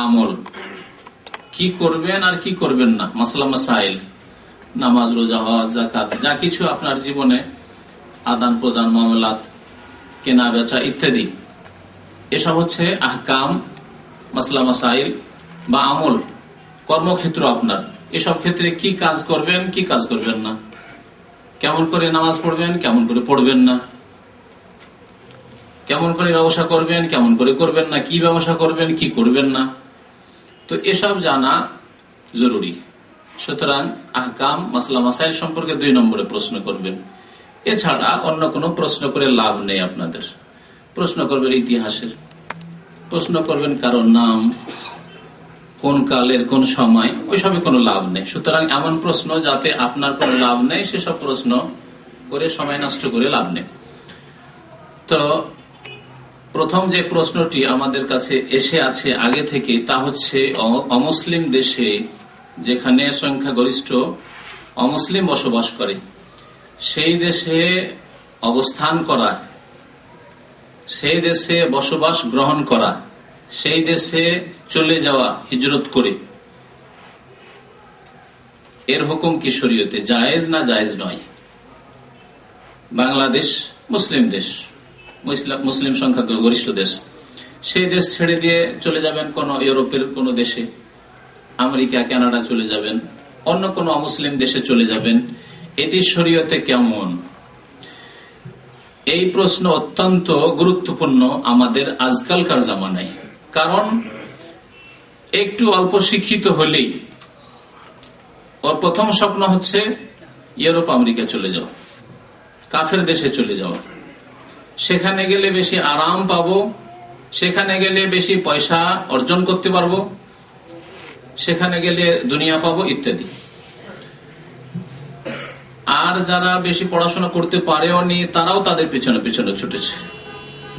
আমল, কি করবেন আর কি করবেন না, মাসলা মাসাইল, নামাজ, রোজা, হজ, যাকাত, যা কিছু আপনার জীবনে আদান প্রদান, মামলাত, কেনা বেচা ইত্যাদি, এসব হচ্ছে আহকাম, মাসলা মাসাইল বা আমল, কর্মক্ষেত্র আপনার। এসব ক্ষেত্রে কি কাজ করবেন, কি কাজ করবেন না, কেমন করে নামাজ পড়বেন, কেমন করে পড়বেন না, কেমন করে ব্যবসা করবেন, কেমন করে করবেন না, কি ব্যবসা করবেন, কি করবেন না, তো এসব জানা জরুরি। সুতরাং আহকাম, মাসলা মাসাইল সম্পর্কে 2 নম্বরে প্রশ্ন করবেন। এছাড়া অন্য কোনো প্রশ্ন করে লাভ নেই আপনাদের। প্রশ্ন করবেন ইতিহাসের, প্রশ্ন করবেন কারোর নাম, কোন কালের কোন সময়, ওইসবই কোনো লাভ নেই। সুতরাং এমন প্রশ্ন যাতে আপনার কোনো লাভ নেই সেসব প্রশ্ন করে সময় নষ্ট করে লাভ নেই। তো প্রথম যে প্রশ্নটি আমাদের কাছে এসে আছে আগে থেকে, তা হচ্ছে অমুসলিম দেশে, যেখানে সংখ্যাগরিষ্ঠ অমুসলিম বসবাস করে, সেই দেশে অবস্থান করা, সেই দেশে বসবাস গ্রহণ করা, সেই দেশে চলে যাওয়া হিজরত করে, এর হুকুম কি শরীয়তে জায়েজ না জায়েজ নয়? বাংলাদেশ মুসলিম দেশ, মুসলিম সংখ্যা গরিষ্ঠ দেশ, সেই দেশ ছেড়ে দিয়ে চলে যাবেন কোন ইউরোপের কোন দেশে, আমেরিকা, কানাডা চলে যাবেন, অন্য কোন অমুসলিম দেশে চলে যাবেন, এটি শরীয়তে কেমন? এই প্রশ্ন অত্যন্ত গুরুত্বপূর্ণ আমাদের আজকালকার জামানায়। কারণ একটু অল্প শিক্ষিত হলেই ওর প্রথম স্বপ্ন হচ্ছে ইউরোপ, আমেরিকা চলে যাওয়া, কাফের দেশে চলে যাওয়া, সেখানে গেলে বেশি আরাম পাবো, সেখানে গেলে বেশি পয়সা অর্জন করতে পারবো, সেখানে গেলে দুনিয়া পাবো ইত্যাদি। আর যারা বেশি পড়াশোনা করতে পারেও নি, তারাও তাদের পিছনে পিছনে ছুটেছে।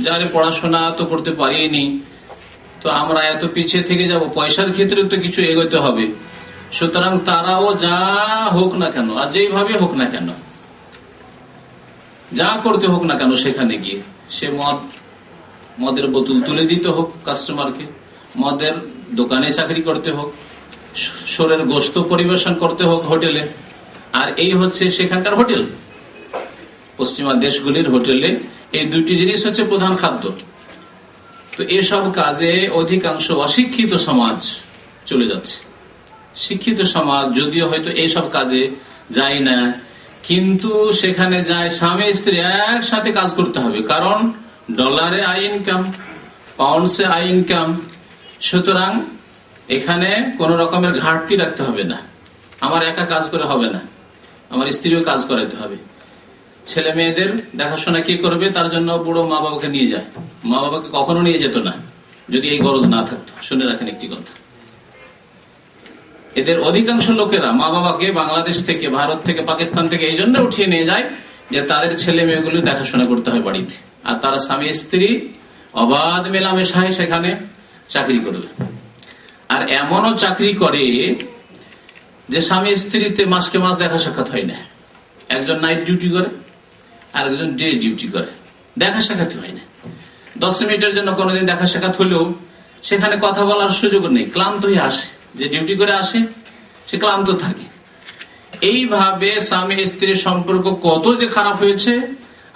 যারা পড়াশোনা তো করতে পারিনি, তো আমরা এত পিছিয়ে থেকে যাব, পয়সার ক্ষেত্রে তো কিছু এগোতে হবে, সুতরাং তারাও যা হোক না কেন, আর যেইভাবে হোক না কেন, যা করতে হোক না কেন, সেখানে গিয়ে সে মদের বোতল তুলে দিতে হোক কাস্টমারকে, মদের দোকানে চাকরি করতে হোক, শোরের গোশত পরিবেশন করতে হোক হোটেলে। আর এই হচ্ছে সেখানকার হোটেল, পশ্চিমা দেশগুলির হোটেলে এই 2টি জিনিস হচ্ছে প্রধান খাদ্য। তো এসব কাজে অধিকাংশ অশিক্ষিত সমাজ চলে যাচ্ছে। শিক্ষিত সমাজ যদিও হয়তো এইসব কাজে যায় না, কিন্তু সেখানে যায় স্বামী স্ত্রী একসাথে কাজ করতে হবে, কারণ ডলারে আই ইনকাম, পাউন্ডসে আই ইনকাম। সুতরাং এখানে কোন রকমের ঘাটতি রাখতে হবে না, আমার একা কাজ করে হবে না, আমার স্ত্রীও কাজ করাইতে হবে। ছেলে মেয়েদের দেখাশোনা কি করবে, তার জন্য বুড়ো মা বাবাকে নিয়ে যায়। মা বাবাকে কখনো নিয়ে যেত না যদি এই গরজ না থাকতো। শুনে রাখেন একটি কথা, এদের অধিকাংশ লোকেরা মা বাবাকে বাংলাদেশ থেকে, ভারত থেকে, পাকিস্তান থেকে এই জন্য উঠিয়ে নিয়ে যায় যে তাদের ছেলে মেয়েগুলো দেখাশোনা করতে হয় বাড়িতে, আর তারা স্বামী স্ত্রী অবাধ মেলামেশায় সেখানে চাকরি করবে। আর এমনও চাকরি করে যে স্বামী স্ত্রীতে মাসকে মাস দেখা সাক্ষাৎ হয় না। একজন নাইট ডিউটি করে আর একজন ডে ডিউটি করে, দেখা সাক্ষাৎ হয় না। 10 মিনিটের জন্য কোনোদিন দেখা সাক্ষাৎ হলেও সেখানে কথা বলার সুযোগ নেই, ক্লান্ত হয়ে আসে। যে ডিউটি করে আসে সে ক্লান্ত থাকে। এইভাবে স্বামী স্ত্রীর সম্পর্ক কত যে খারাপ হয়েছে,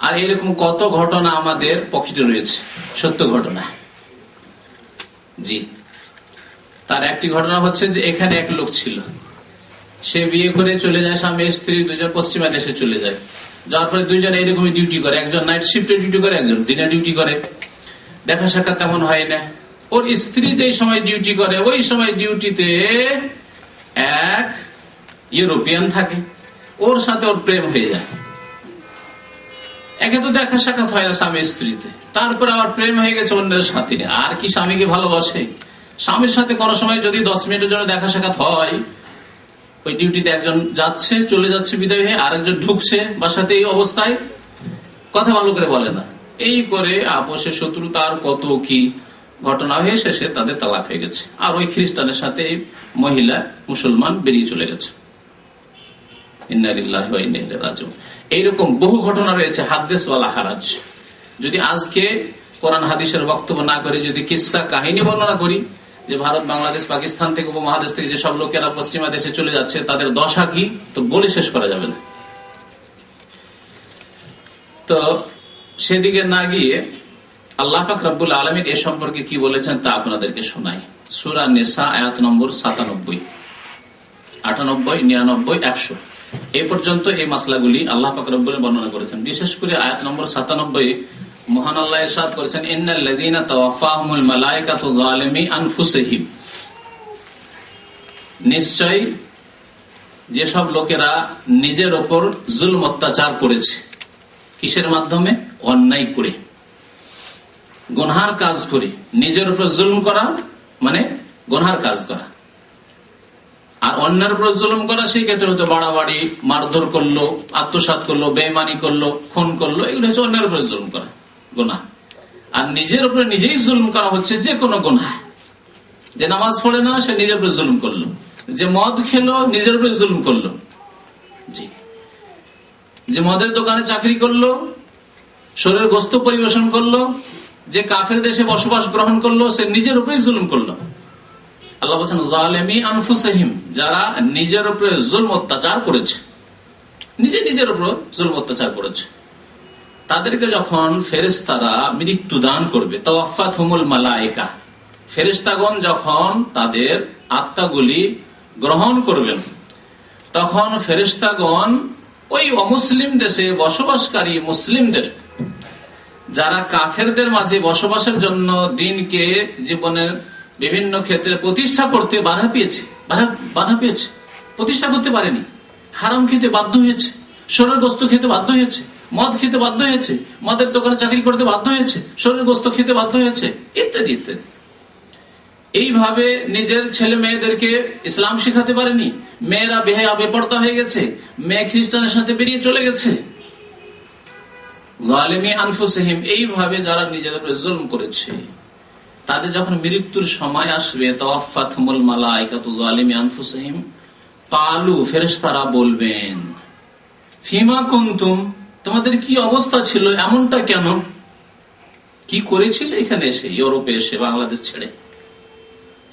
আর এরকম কত ঘটনা আমাদের পকেটে রয়েছে, সত্য ঘটনা। জি, তার একটি ঘটনা হচ্ছে যে এখানে এক লোক ছিল, সে বিয়ে করে চলে যায়, স্বামী স্ত্রী দুজন পশ্চিমা দেশে চলে যায়। যার পরে দুইজন এইরকমই ডিউটি করে, একজন নাইট শিফটে ডিউটি করে, একজন দিনে ডিউটি করে। দেখা সাক্ষাৎ তেমন হয় না। ওর স্ত্রী যেই সময় ডিউটি করে ওই সময় ডিউটিতে এক ইউরোপিয়ান থাকে, ওর সাথে ওর প্রেম হয়ে যায়। একে তো দেখা সাক্ষাৎ হয় না স্বামী স্ত্রীতে, তারপরে আবার প্রেম হয়ে গেছে অন্যের সাথে। আর কি স্বামীকে ভালোবাসে? স্বামীর সাথে কোনো সময় যদি 10 মিনিটের জন্য দেখা সাক্ষাৎ হয়, ওই ডিউটিতে একজন যাচ্ছে, চলে যাচ্ছে বিদায় হয়ে, আরেকজন ঢুকছে বাসাতে, এই অবস্থায় কথা ভালো করে বলে না। এই করে আপোষে শত্রুতার কত কি ঘটনা হয়ে শেষে তাদের তালাক হয়ে গেছে। আর ওই খ্রিস্টানের সাথে এই মহিলা মুসলমান বেরিয়ে চলে গেছে। ইন্না লিল্লাহি ওয়া ইন্না ইলাইহি রাজিউন। এইরকম বহু ঘটনা রয়েছে, হাদিস ওয়ালা হারাজ। যদি আজকে কোরআন হাদিসের বক্তব্য না করে যদি কিসসা কাহিনী বর্ণনা করি, যে ভারত, বাংলাদেশ, পাকিস্তান থেকে, উপমহাদেশ থেকে যেসব লোকেরা পশ্চিমা দেশে চলে যাচ্ছে তাদের দশা কি, তো বলে শেষ করা যাবে না। তো সেদিকে না গিয়ে আল্লাহ পাক রব্বুল আলামিন এ সম্পর্কে কি বলেছেন তা আপনাদেরকে শোনাই। সূরা নিসা আয়াত নম্বর 97, 98, 99, 100 এই পর্যন্ত এই মাসলাগুলি আল্লাহ পাক রব্বুল বর্ণনা করেছেন। বিশেষ করে আয়াত নম্বর 97 মহান আল্লাহ ইরশাদ করেছেন, ইন্নাল্লাযীনা তাওয়াফাহুমুল মালায়েকাতু যালিমি আনফুসিহিম, নিশ্চয় যেসব লোকেরা নিজের ওপর জুলম অত্যাচার করেছে। কিসের মাধ্যমে? অন্যায় করে, গুনহার কাজ করে। নিজের উপর জুলম করা মানে গুনহার কাজ করা, আর অন্যের উপর জুলুম করা সেই ক্ষেত্রে হয়তো বাড়াবাড়ি, মারধর করলো, আত্মসাৎ করলো, বেঈমানি করলো, খুন করলো, এগুলো হচ্ছে অন্যের উপরে জুলুম করা, গুনাহ। আর নিজের উপরে নিজেই জুলুম করা হচ্ছে যে কোনো গুনাহ। যে নামাজ পড়ে না সে নিজের উপরে জুলুম করলো, যে মদ খেলো নিজের উপরে জুলুম করলো, জি, যে মদের দোকানে চাকরি করলো, শরীরের গোস্ত পরিবেশন করলো, যে কাফের দেশে বসবাস গ্রহণ করলো, সে নিজের উপরেই জুলুম করলো। আল্লাহ বলছেন যালিমি আনফুসিহিম, যারা নিজের উপরে জুলম অত্যাচার করেছে, নিজের উপর জুলম অত্যাচার করেছে, তাদেরকে যখন ফেরেশতারা মৃত্যু দান করবে, তাওয়াফাতহুমুল মালায়েকা, ফেরেশতাগণ যখন তাদের আত্মাগুলি গ্রহণ করবেন, তখন ফেরেশতাগণ ওই অমুসলিম দেশে বসবাসকারী মুসলিমদের, যারা কাফেরদের মাঝে বসবাসের জন্য দিনকে জীবনের বিভিন্ন ক্ষেত্রে প্রতিষ্ঠা করতে বাধা পেয়েছে, প্রতিষ্ঠা করতে পারেনি, হারাম খেতে বাধ্য হয়েছে, শরীর গোস্ত খেতে বাধ্য হয়েছে, মদ খেতে বাধ্য হয়েছে, মদের দোকানে চাকরি করতে বাধ্য হয়েছে, শরীর গোস্ত খেতে বাধ্য হয়েছে, ইত্যাদি ইত্যাদি। এইভাবে নিজের ছেলে মেয়েদেরকে ইসলাম শিখাতে পারেনি, মেয়েরা বেহায়া বেপরদা হয়ে গেছে, মেয়ে খ্রিস্টানের সাথে বেরিয়ে চলে গেছে। যালিমি আনফুসিহিম, এইভাবে যারা নিজেদের উপরে জুলম করেছে, তাদের যখন মৃত্যুর সময় আসবে, তাওয়াফাতহুমুল মালায়েকাতু যালিমি আনফুসিহিম ক্বালু, ফেরেশতারা বলবেন, ফিমা কুনতুম, তোমাদের কি অবস্থা ছিল, এমনটা কেন, কি করেছিলে এখানে এসে, ইউরোপে এসে, বাংলাদেশ ছেড়ে?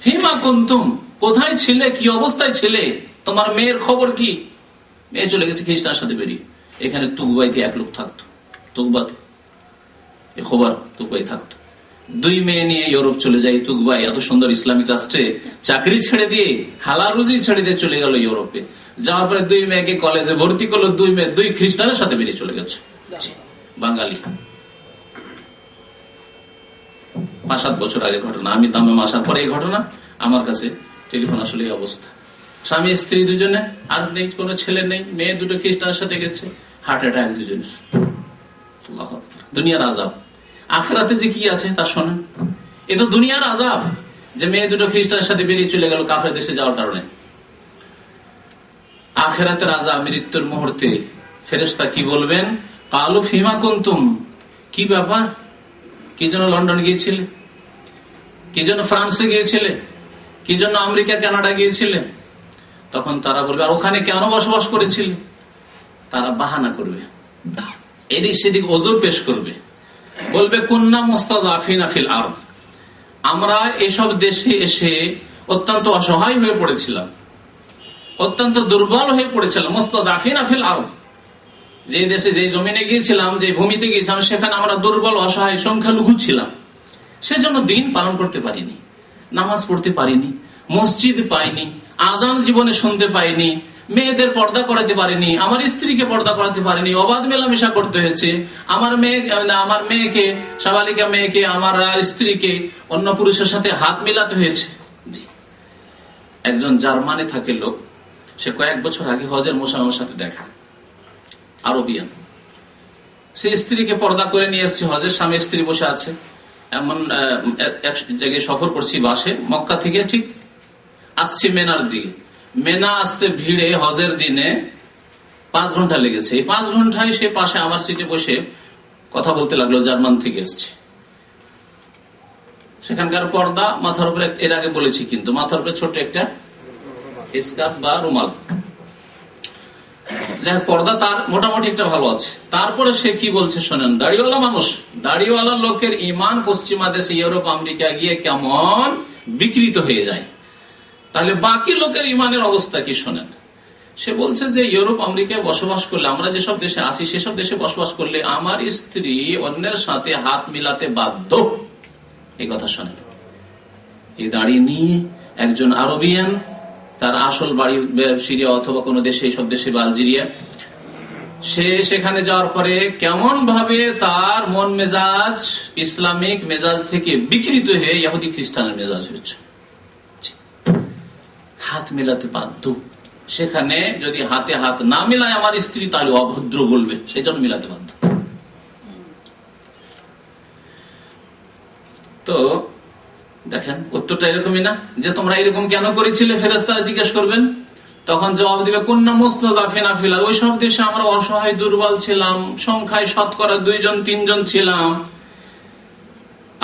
ফিমা কুনতুম, কোথায় ছিলে, কি অবস্থায় ছিলে, তোমার মেয়ের খবর কি? মেয়ে চলে গেছে খ্রিস্টানের সাথে বেরিয়ে, এখানে তুকবাইতে এক লোক থাকতো, তুকবাতে এ খবর তুকবাই থাকতো, দুই মেয়ে নিয়ে ইউরোপ চলে যায় তুকবাই, এত সুন্দর ইসলামিক রাষ্ট্রে চাকরি ছেড়ে দিয়ে, হালাল রুজি ছেড়ে দিয়ে চলে গেল ইউরোপে। যাওয়ার পরে দুই মেয়েকে কলেজে ভর্তি করলো, দুই মেয়ে দুই খ্রিস্টানের সাথে বেরিয়ে চলে গেছে, বাঙালি। 5-7 বছর আগের ঘটনা, আমি তামাম আসার পরে এই ঘটনা আমার কাছে টেলিফোন আসলে এই অবস্থা। স্বামী স্ত্রী দুজনে, আর নেই কোনো ছেলে নেই, মেয়ে দুটো খ্রিস্টানের সাথে গেছে, হার্ট অ্যাটাক দুজনের। দুনিয়ার আযাব, আখিরাতে যে কি আছে তা শোনেন। এ তো দুনিয়ার আযাব, যে মেয়ে দুটো খ্রিস্টানের সাথে বেরিয়ে চলে গেল কাফের দেশে যাওয়ার কারণে। আখিরাতের আযাব, মৃত্যুর মুহূর্তে ফেরেশতা কি বলবেন? ক্বালু ফিমা কুনতুম, কি ব্যাপার, কি জন্য লন্ডন গিয়েছিলে, কি জন্য ফ্রান্সে গিয়েছিলে, কি জন্য আমেরিকা কানাডা গিয়েছিলে? তখন তারা বলবে, আর ওখানে কেন বসবাস করেছিলে? তারা বাহানা করবে, এদিক সেদিক ওজোর পেশ করবে, বলবে কুন্না মুস্তাযাফিনা ফিল আরদ, আমরা এসব দেশে এসে অত্যন্ত অসহায় হয়ে পড়েছিলাম, অত্যন্ত দুর্বল হয়ে পড়েছিলাম। মুস্তাযাফিনা ফিল আরদ, যে দেশে, যে জমিনে গিয়েছিলাম, যে ভূমিতে গিয়েছিলাম, সেখানে আমরা দুর্বল, অসহায়, সংখ্যালঘু ছিলাম, সেজন্য দিন পালন করতে পারিনি, নামাজ পড়তে পারিনি, মসজিদ পাইনি, আজান জীবনে শুনতে পাইনি, মেয়েদের পর্দা করাতে পারিনি, আমার স্ত্রীকে পর্দা করাতে পারিনি, অবাধ মেলামেশা করতে হয়েছে, আমার মেয়েকে, সাবালিকা মেয়েকে, আমার স্ত্রীকে অন্য পুরুষের সাথে হাত মিলাতে হয়েছে। একজন জার্মানে থাকে লোক, সে কয়েক বছর আগে হজের মোসামের সাথে দেখা, আরবিয়ান, সে স্ত্রীকে পর্দা করে নিয়ে এসছে হজের, স্বামী স্ত্রী বসে আছে, এমন এক জায়গায় সফর করছি বাসে, মক্কা থেকে ঠিক আসছি মেনার দিকে, মেনা আসতে ভিড়ে হজের দিনে 5 ঘন্টা লেগেছে। এই 5 ঘন্টায় সে পাশে আমার সিটে বসে কথা বলতে লাগলো, জার্মান থেকে এসছে। সেখানকার পর্দা মাথার উপরে, এর আগে বলেছি কিন্তু, মাথার উপরে ছোট একটা স্কার্ফ বা রুমাল, যাই পর্দা তার মোটামুটি একটা ভালো আছে। তারপরে সে কি বলছে শোনেন, দাড়িওয়ালা মানুষ, দাড়িওয়ালা লোকের ইমান পশ্চিমা দেশে, ইউরোপ আমেরিকা গিয়ে কেমন বিকৃত হয়ে যায়, তাহলে বাকি লোকের ইমানের অবস্থা কি শোনেন। সে বলছে যে ইউরোপ আমেরিকায় বসবাস করলে, আমরা যেসব দেশে আছি সেসব দেশে বসবাস করলে আমার স্ত্রী অন্যের সাথে হাত মিলাতে বাধ্য। এই কথা শোনেন। এই দাড়ি নিয়ে একজন আরবিয়ান, তার আসল বাড়ি সিরিয়া অথবা কোনো দেশে, এইসব দেশে বা আলজেরিয়া, সে সেখানে যাওয়ার পরে কেমন ভাবে তার মন মেজাজ ইসলামিক মেজাজ থেকে বিকৃত হয়ে ইহুদি খ্রিস্টানের মেজাজ হয়েছে। হাত মেলাতে বাধ্য। সেখানে যদি হাতে হাত না মিলায় আমার স্ত্রী, তাহলে অভদ্র বলবে, সেই জন্য মিলাতে বাধ্য। তো দেখেন উত্তরটা এরকমই না, যে তোমরা এরকম কেন করেছিলে, ফেরেশতারা জিজ্ঞেস করবেন। তখন জবাব দিবে কুন্না মুস্তাদাফিনা ফিল আরদ, ওই সব দেশে আমরা অসহায় দুর্বল ছিলাম, সংখ্যায় শতকরা 2-3 ছিলাম।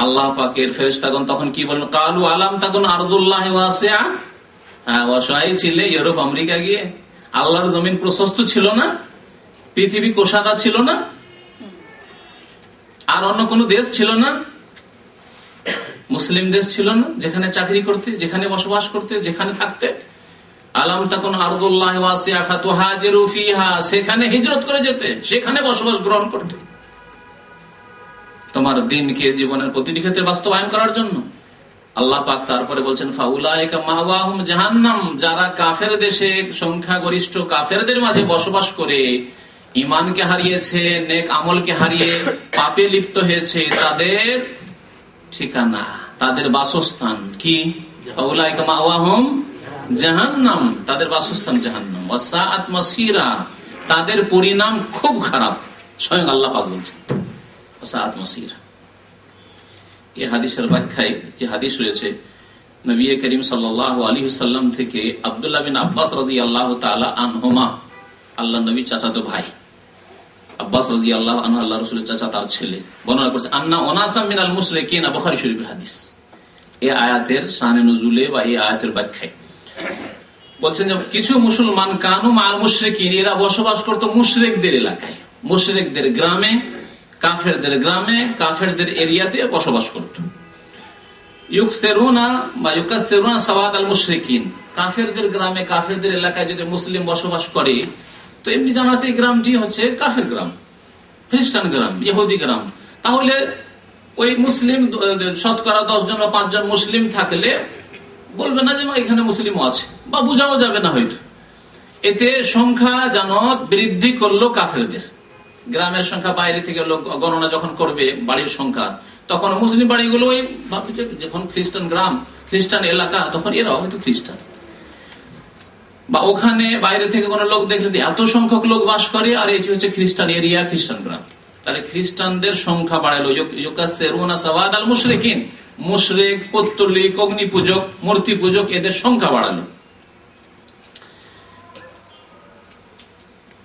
আল্লাহ পাকের ফেরেশতাগণ তখন কি বলেন, কালু আলাম তাকুন আরদুল্লাহি ওয়াসিআ, অসহায় ছিলে ইউরোপ আমেরিকা গিয়ে, আল্লাহর জমিন প্রশস্ত ছিল না, পৃথিবী কোষাদা ছিল না, আর অন্য কোন দেশ ছিল না, মুসলিম দেশ ছিল না যেখানে চাকরি করতে, যেখানে বসবাস করতে, যেখানে থাকতে। আলাম তাকুন আরদুল্লাহি ওয়াসিআ ফাতুহাজিরু ফিহা, সেখানে হিজরত করে যেতে, সেখানে বসবাস গ্রহণ করতে, তোমার দ্বীনকে জীবনের প্রতিটি ক্ষেত্রে বাস্তবায়ন করার জন্য। আল্লাহ পাক তারপরে বলছেন ফাউলাইকা মাওয়াহুম জাহান্নাম, যারা কাফের দেশে সংখ্যাগরিষ্ঠ কাফেরদের মাঝে বসবাস করে ঈমানকে হারিয়েছে, নেক আমলকে হারিয়ে পাপে লিপ্ত হয়েছে, তাদের ঠিকানা, তাদের বাসস্থান কি? ফাউলাইকা মাওয়াহুম জাহান্নাম, তাদের বাসস্থান জাহান্নাম। ওয়াসাআত মাসীরা, তাদের পরিণাম খুব খারাপ। স্বয়ং আল্লাহ পাক বলছেন ওয়াসাআত মাসীরা। এই হাদিসের ব্যাখ্যায় যে হাদিস রয়েছে, নবী করিম সাল্লাল্লাহু আলাইহি ওয়াসাল্লাম থেকে আব্দুল্লাহ বিন আব্বাস রাদিয়াল্লাহু তাআলা আনহুমা, আল্লাহ নবী চাচাতো ভাই আব্বাস রাদিয়াল্লাহু আনহু, আল্লাহ রাসূলের চাচা, তার ছেলে, বর্ণনা করছে আন্না উনাসাম মিনাল মুশরিকিন, বুখারী শরীফের হাদিস। এই আয়াতের শানে নুজুলে বা এই আয়াতের ব্যাখ্যায় বলছেন যে কিছু মুসলমান কানু মাল মুশরিকিন, এরা বসবাস করত মুশরিকদের এলাকায়, মুশরিকদের গ্রামে, কাফেরদের গ্রামে, কাফেরদের এরিয়াতে বসবাস করত। ইউকসিরুনা বা ইউকাসসিরুনা সাওয়াদ আল মুশরিকিন, কাফেরদের গ্রামে, কাফেরদের এলাকায় যদি মুসলিম বসবাস করে, তো এমনি জানা আছে এই গ্রামটি হচ্ছে কাফের গ্রাম, খ্রিস্টান গ্রাম, ইহুদি গ্রাম, তাহলে ওই মুসলিম শতকরা 10 জন বা 5 জন মুসলিম থাকলে বলবে না যে এখানে মুসলিমও আছে, বা বোঝাও যাবে না হয়তো। এতে সংখ্যা যেন বৃদ্ধি করলো কাফেরদের। গ্রামের সংখ্যা বাইরে থেকে লোক গণনা যখন করবে বাড়ির সংখ্যা, তখন মুসলিম বাড়িগুলো ওই ভাববে যে যখন খ্রিস্টান গ্রাম, খ্রিস্টান এলাকা, তখন এরাও হয়তো খ্রিস্টান। বা ওখানে বাইরে থেকে কোনো লোক দেখলে এত সংখ্যক লোক বাস করে, আর এটি হচ্ছে খ্রিস্টান এরিয়া, খ্রিস্টান গ্রাম, তাহলে খ্রিস্টানদের সংখ্যা বাড়ালো। ইউকাসসিরুনা সাওয়াদ আল মুশরিকিন, মুশরিক, পৌত্তলিক, অগ্নি পূজক, মূর্তি পূজক, এদের সংখ্যা বাড়ালো।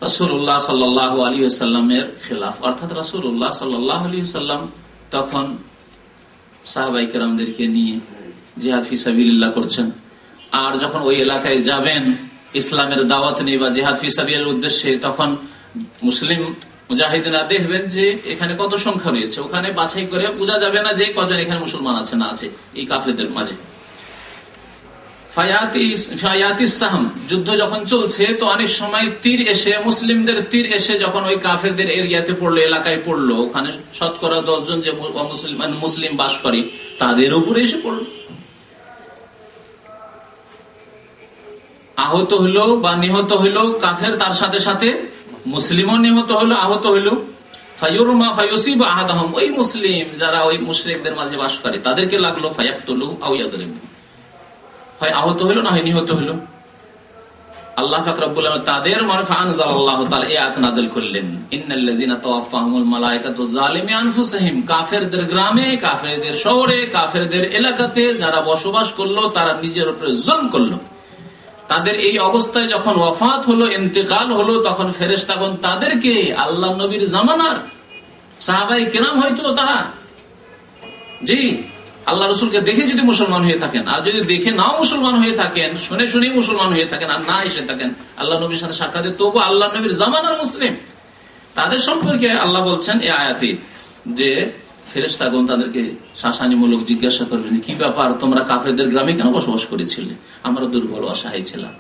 রাসূলুল্লাহ সাল্লাল্লাহু আলাইহি ওয়াসাল্লামের খেলাফ, অর্থাৎ রাসূলুল্লাহ সাল্লাল্লাহু আলাইহি ওয়াসাল্লাম তখন সাহাবায়ে কেরামদেরকে নিয়ে জিহাদ ফি সাবিলিল্লাহ করছেন। আর যখন ওই এলাকায় যাবেন ইসলামের দাওয়াত নিয়ে বা জিহাদ ফি সাবিলিল্লাহর উদ্দেশ্যে, তখন মুসলিম মুজাহিদিনরা দেখবেন যে এখানে কত সংখ্যা রয়েছে, ওখানে বাছাই করে বোঝা যাবে না যে কজন এখানে মুসলমান আছে না আছে এই কাফেরদের মাঝে। ফায়াতিসাহম, যুদ্ধ যখন চলছে, তো অনেক সময় তীর এসে, মুসলিমদের তীর এসে যখন ওই কাফেরদের এরিয়াতে পড়লো, এলাকায় পড়লো, ওখানে শতকরা 10 জন যে মুসলিম বাস করে তাদের উপরে এসে পড়লো, আহত হইলো বা নিহত হইলো কাফের, তার সাথে সাথে মুসলিমও নিহত হইলো, আহত হইলো। ফায়ুরমা ফায়ুসিব আহাদাহুম, ওই মুসলিম যারা ওই মুশরিকদের মাঝে বাস করে তাদেরকে লাগলো, ফায়াকতুলু আও ইয়াদরিবু, হয় আহত হইল না হয় নিহত হইল। আল্লাহ পাক রব্বুল আলামিন তাদের মারফা আনজালাল্লাহু তাআলা এই আয়াত নাযিল করলেন, ইন্নাল্লাযিনা তাওয়াফাহুমুল মালায়েকাতু যালিমি আনফুসিহিম, কাফেরদের গ্রামে, কাফেরদের শহরে, কাফেরদের এলাকাতে যারা বসবাস করলো, তারা নিজের উপরে জুলম করলো, তাদের এই অবস্থায় যখন ওয়াফাত হলো, ইন্তেকাল হলো, তখন ফেরেশতাগণ তাদেরকে, আল্লাহ নবীর জামানার সাহাবায়ে কেরাম হয়তো তারা জি আল্লাহ রসুলকে দেখে যদি মুসলমান হয়ে থাকেন, আর যদি দেখে নাও মুসলমান হয়ে থাকেন, শুনে শুনেই মুসলমান হয়ে থাকেন, আর না এসে থাকেন আল্লাহ নবীর সাথে সাক্ষাতে, তবু আল্লাহ নবীর জামানার মুসলিম, তাদের সম্পর্কে আল্লাহ বলছেন এই আয়াতে যে ফেরেশতাগণ তাদেরকে শাসানিমূলক জিজ্ঞাসা করবেন, কি ব্যাপার, তোমরা কাফেরদের গ্রামে কেন বসবাস করেছিলে? আমরা দুর্বল অসহায় ছিলাম।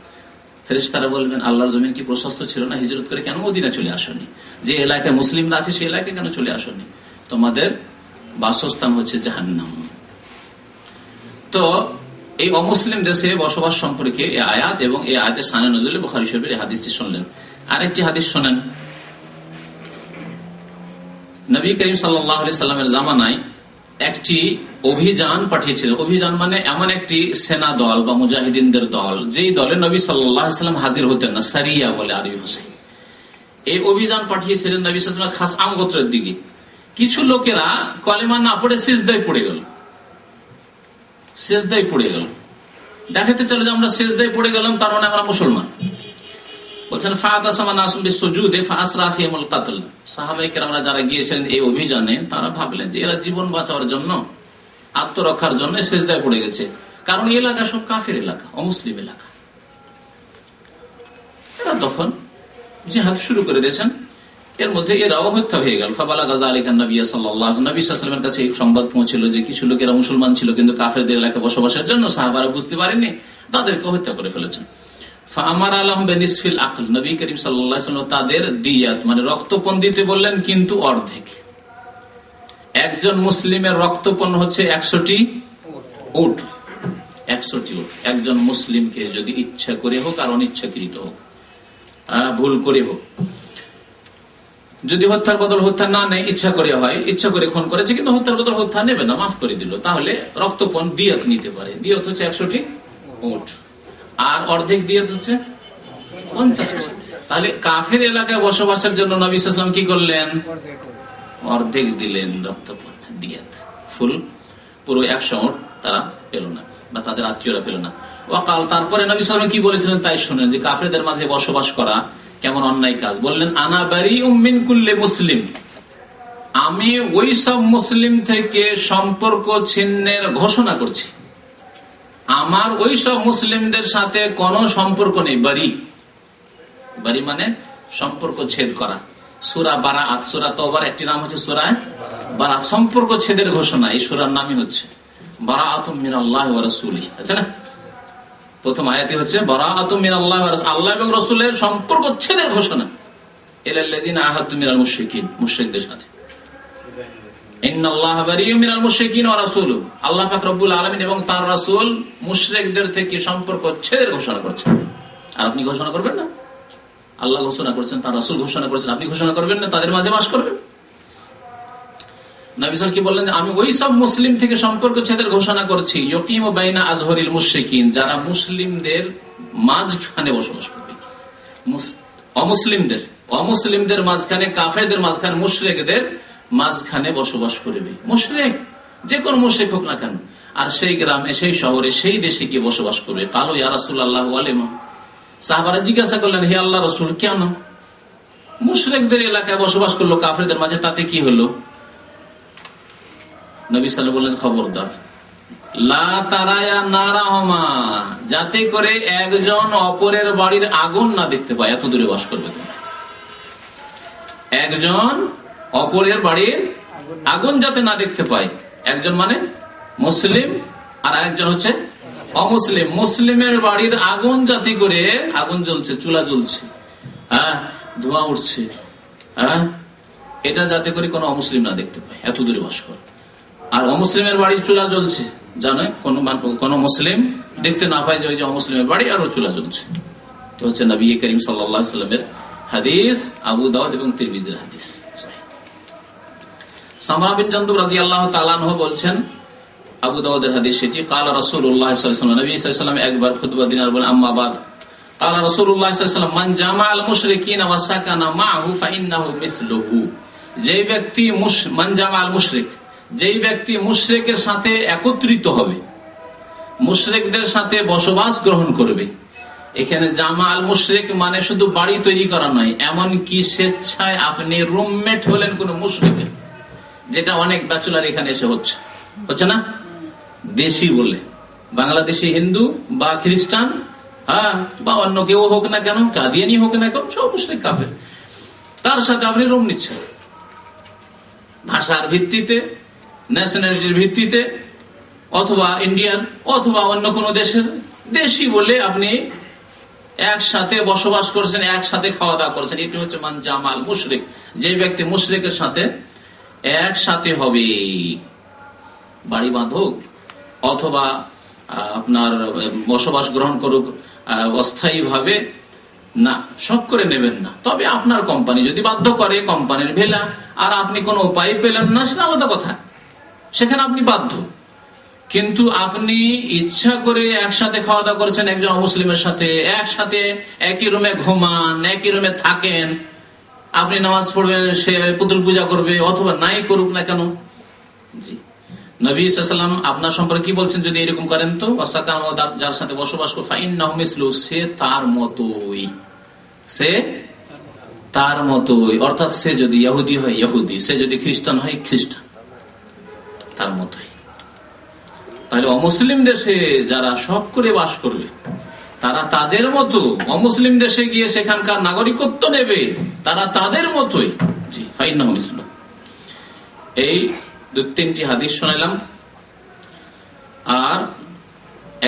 ফেরেশতারা বলবেন, আল্লাহর জমিন কি প্রশস্ত ছিল না? হিজরত করে কেন মদিনা চলে আসনি? যে এলাকায় মুসলিমরা আছে সেই এলাকায় কেন চলে আসনি? তোমাদের বাসস্থান হচ্ছে জাহান্নাম। তো এই অমুসলিম দেশে বসবাস সম্পর্কে এই আয়াত এবং এই আয়াতের শানে নজরুল বুখারী শরীফের এই হাদিসটি শুনলেন। আরেকটি হাদিস শোনেন। নবী করিম সাল্লাল্লাহু আলাইহি সাল্লামের জামানায় একটি অভিযান পাঠিয়েছিলেন। অভিযান মানে এমন একটি সেনা দল বা মুজাহিদিনদের দল, যেই দলে নবী সাল্লাল্লাহু আলাইহি সাল্লাম হাজির হতেন না, সারিয়া বলে আরবি ভাষায়। এই অভিযান পাঠিয়েছিলেন নবী সাল্লাল্লাহু আলাইহি ওয়াসাল্লাম খাস আম গোত্রের দিকে। কিছু লোকেরা কলেমা না পড়ে সিজদায় পড়ে গেল, সিজদায় পড়ে গেল। দেখাতে চলে যে আমরা সিজদায় পড়ে গেলাম, তার মানে আমরা মুসলমান। বলছেন সাহাবায়ে কেরামরা যারা গিয়েছিলেন এই অভিযানে, তারা ভাবলেন যে এরা জীবন বাঁচানোর জন্য, আত্মরক্ষার জন্য সিজদায় পড়ে গেছে, কারণ এই এলাকা সব কাফের এলাকা, অমুসলিম এলাকা। এরা তখন জিহাদ শুরু করে দিয়েছেন। এর মধ্যে এরাও হত্যা হয়ে গেল। ফাবালাগা যালিকা নবী সাল্লাল্লাহু আলাইহি ওয়াসাল্লাম, নবী সাল্লাল্লাহু আলাইহি ওয়াসাল্লামের কাছে এই সংবাদ পৌঁছল যে কিছু লোকেরা মুসলমান ছিল কিন্তু কাফেরদের এলাকায় বসবাসের জন্য সাহাবারা বুঝতে পারেননি, তাদেরকে হত্যা করে ফেলেছেন। ফাআমারা লাহুম বিনিসফিল আকল, নবী করিম সাল্লাল্লাহু আলাইহি ওয়াসাল্লাম তাদের দিয়াত মানে রক্তপণ দিতে বললেন, কিন্তু অর্ধেক। একজন মুসলিমের রক্তপণ হচ্ছে 100টি উট, 100টি উট। একজন মুসলিমকে যদি ইচ্ছা করে হোক আর অনিচ্ছাকৃত হোক, ভুল করে হোক, যদি হত্যার বদল হত্যা না নেয়, ইচ্ছা করে হয়, ইচ্ছা করে খুন করেছে কিন্তু হত্যার বদল হত্যা নেবে না, মাফ করে দিল, তাহলে রক্তপণ দিয়াত নিতে পারে। দিয়াত হচ্ছে 100টি উট, আর অর্ধেক দিয়াত হচ্ছে 50টি। তাহলে কাফের এলাকায় বসবাসের জন্য নবী সাল্লাল্লাহু আলাইহি ওয়াসাল্লাম কি করলেন? অর্ধেক দিলেন রক্তপণ, দিয়াত। ফুল পুরো 100 উট তারা পেল না, বা তাদের আত্মীয়রা পেল না। ওয়াকাল, তারপরে নবী সাল্লাল্লাহু আলাইহি ওয়াসাল্লাম কি বলেছিলেন তাই শুনেন, যে কাফেরদের মাঝে বসবাস করা কেমন অন্যায় কাজ। বললেন, আনা বারিউম মিন কুল্লি মুসলিম, আমি ওই সব মুসলিম থেকে সম্পর্ক ছিন্নের ঘোষণা করছি। আমার ওই সব মুসলিমদের সাথে কোনো সম্পর্ক নেই। বারি, বারি মানে সম্পর্ক ছেদ করা। সূরা বারাআত, সূরা তওবার একটি নাম হচ্ছে সূরা বারাআত, সম্পর্ক ছেদের ঘোষণা। এই সূরার নামই হচ্ছে বারাআতুম মিনাল্লাহি ওয়া রাসূলিহি, আছে না? প্রথম আয়াতই হচ্ছে বারাআতুম মিনাল্লাহি ওয়া রাসূলিহি, আল্লাহ এবং রাসূলের সম্পর্ক ছেদের ঘোষণা। ইলাল্লাযিনা আহাদতু মিনাল মুশরিকিন, মুশরিকদের সাথে। ইন্নাল্লাহা বারিউম মিনাল মুশরিকিন ওয়া রাসূলুহু, আল্লাহ পাক রব্বুল আলামিন এবং তার রাসূল মুশরিকদের থেকে সম্পর্ক ছেদের ঘোষণা করছেন। আর আপনি ঘোষণা করবেন না? আল্লাহ ঘোষণা করছেন, তার রাসূল ঘোষণা করছেন, আপনি ঘোষণা করবেন না? তাদের মাঝে বাস করবেন? নবী সাল্লাল্লাহু আলাইহি ওয়াসাল্লাম কি বললেন? আমি ওই সব মুসলিম থেকে সম্পর্ক ছেদের ঘোষণা করছি, ইয়াকিমু বাইনা আযহরিল মুশরিকিন, যারা মুসলিমদের মাঝখানে বসবাস করবে। অমুসলিমদের মাঝখানে, কাফেরদের মাঝখানে, মুশরিকদের মাঝখানে বসবাস করবে। মুশরিক যে কোন মুশরিক হোক না কেন, আর সেই গ্রামে, সেই শহরে, সেই দেশে গিয়ে বসবাস করবে। কালু ইয়া রাসূলুল্লাহ ওয়া লিমা, সাহাবারা জিজ্ঞাসা করলেন, হে আল্লাহর রাসূল, কেন? মুশরিকদের এলাকায় বসবাস করলো, কাফেরদের মাঝে, তাতে কি হলো? নবী সাল্লাল্লাহু আলাইহি ওয়াসাল্লাম বললেন, খবরদার, লা তারায়া নারাহুমা, যাতে করে একজন অপরের বাড়ির আগুন না দেখতে পায়, এত দূরে বাস করবে তোমরা। একজন অপরের বাড়ির আগুন যাতে না দেখতে পায়। একজন মানে মুসলিম, আর একজন হচ্ছে অমুসলিম। মুসলিমের বাড়ির আগুন যাতে করে, আগুন জ্বলছে, চুলা জ্বলছে, ধোঁয়া উঠছে, এটা যাতে করে কোনো অমুসলিম না দেখতে পায়, এত দূরে বাস করে। আর অমুসলিমের বাড়ির চুলা জ্বলছে, জানে কোন মুসলিম দেখতে না পায় যে ওই যে অমুসলিমের বাড়ি আর ও চুলা জ্বলছে। তো হচ্ছে নবী করিম সাল্লাল্লাহু আলাইহি ওয়াসাল্লামের হাদিস, আবু দাউদ এবং তিরমিজির হাদিস। সামরা বিন জানদুব রাদিয়াল্লাহু তাআলা আনহু বলছেন, আবু দাউদের হাদিস সেটি, ক্বালা রাসূলুল্লাহ সাল্লাল্লাহু আলাইহি ওয়াসাল্লাম, নবী সাল্লাল্লাহু আলাইহি ওয়াসাল্লাম একবার খুতবা দিনার বলেন, আম্মা বাদ, ক্বালা রাসূলুল্লাহ সাল্লাল্লাহু আলাইহি ওয়াসাল্লাম, মান জামাআল মুশরিকিনা ওয়া সাকানা মাআহু ফাইন্নাহু মিসলুহু, যেই ব্যক্তি মান জামাআল মুশরিক, যেই ব্যক্তি মুশরিকের সাথে একত্রিত হবে, মুশরিকদের সাথে বসবাস গ্রহণ করবে। এখানে জামাআল মুশরিক মানে শুধু বাড়ি তৈরি করা নয়, এমন কি স্বেচ্ছায় আপনি রুমমেট হলেন কোন মুশরিকের, যেটা অনেক ব্যাচেলর এখানে এসে হচ্ছে না? দেশি বলে, বাংলাদেশি হিন্দু বা খ্রিস্টান, বা অন্য কেউ হোক না কেন, কাদিয়ানি হোক না কেন, সব মুশরিক কাফের, তার সাথে আপনি রুম নিচ্ছেন। ভাষার ভিত্তিতে, ন্যাশনালিটির ভিত্তিতে, অথবা ইন্ডিয়ান অথবা অন্য কোনো দেশের, দেশি বলে আপনি একসাথে বসবাস করছেন, একসাথে খাওয়া দাওয়া করছেন, এটি হচ্ছে মান জামাল মুশরিক। যে ব্যক্তি মুশরিকের সাথে একসাথে হবে, বাড়ি বাঁধুক অথবা আপনার বসবাস গ্রহণ করুক অস্থায়ী ভাবে, না, সব করে নেবেন না। তবে আপনার কোম্পানি যদি বাধ্য করে, কোম্পানির ভেলা, আর আপনি কোনো উপায় পেলেন না, সেটা আলাদা কথা, সেখানে আপনি বাধ্য। কিন্তু আপনি ইচ্ছা করে একসাথে খাওয়া দাওয়া করেছেন একজন অমুসলিমের সাথে, একসাথে একই রুমে ঘুমান, একই রুমে থাকেন, আপনি নামাজ পড়বেন, সে পুতুল পূজা করবে, অথবা নাই করুক না কেন। জি, নবী সাল্লাল্লাহু আপনার সম্পর্কে কি বলছেন? যদি এরকম করেন তো যার সাথে বসবাস করে ফাইন্নাহু মিসলু, সে তার মতোই, সে তার মতোই। অর্থাৎ সে যদি ইহুদি হয় ইহুদি, সে যদি খ্রিস্টান হয় খ্রিস্টান, তার মতোই। তাহলে অমুসলিম দেশে যারা সব করে বাস করবে, তারা তাদের মতো, অমুসলিম দেশে গিয়ে সেখানকার নাগরিকত্ব নেবে, তারা তাদের মতোই। জি, ফাইন্নাহু মিসলু। এই 2-3টি হাদিস শোনালাম আর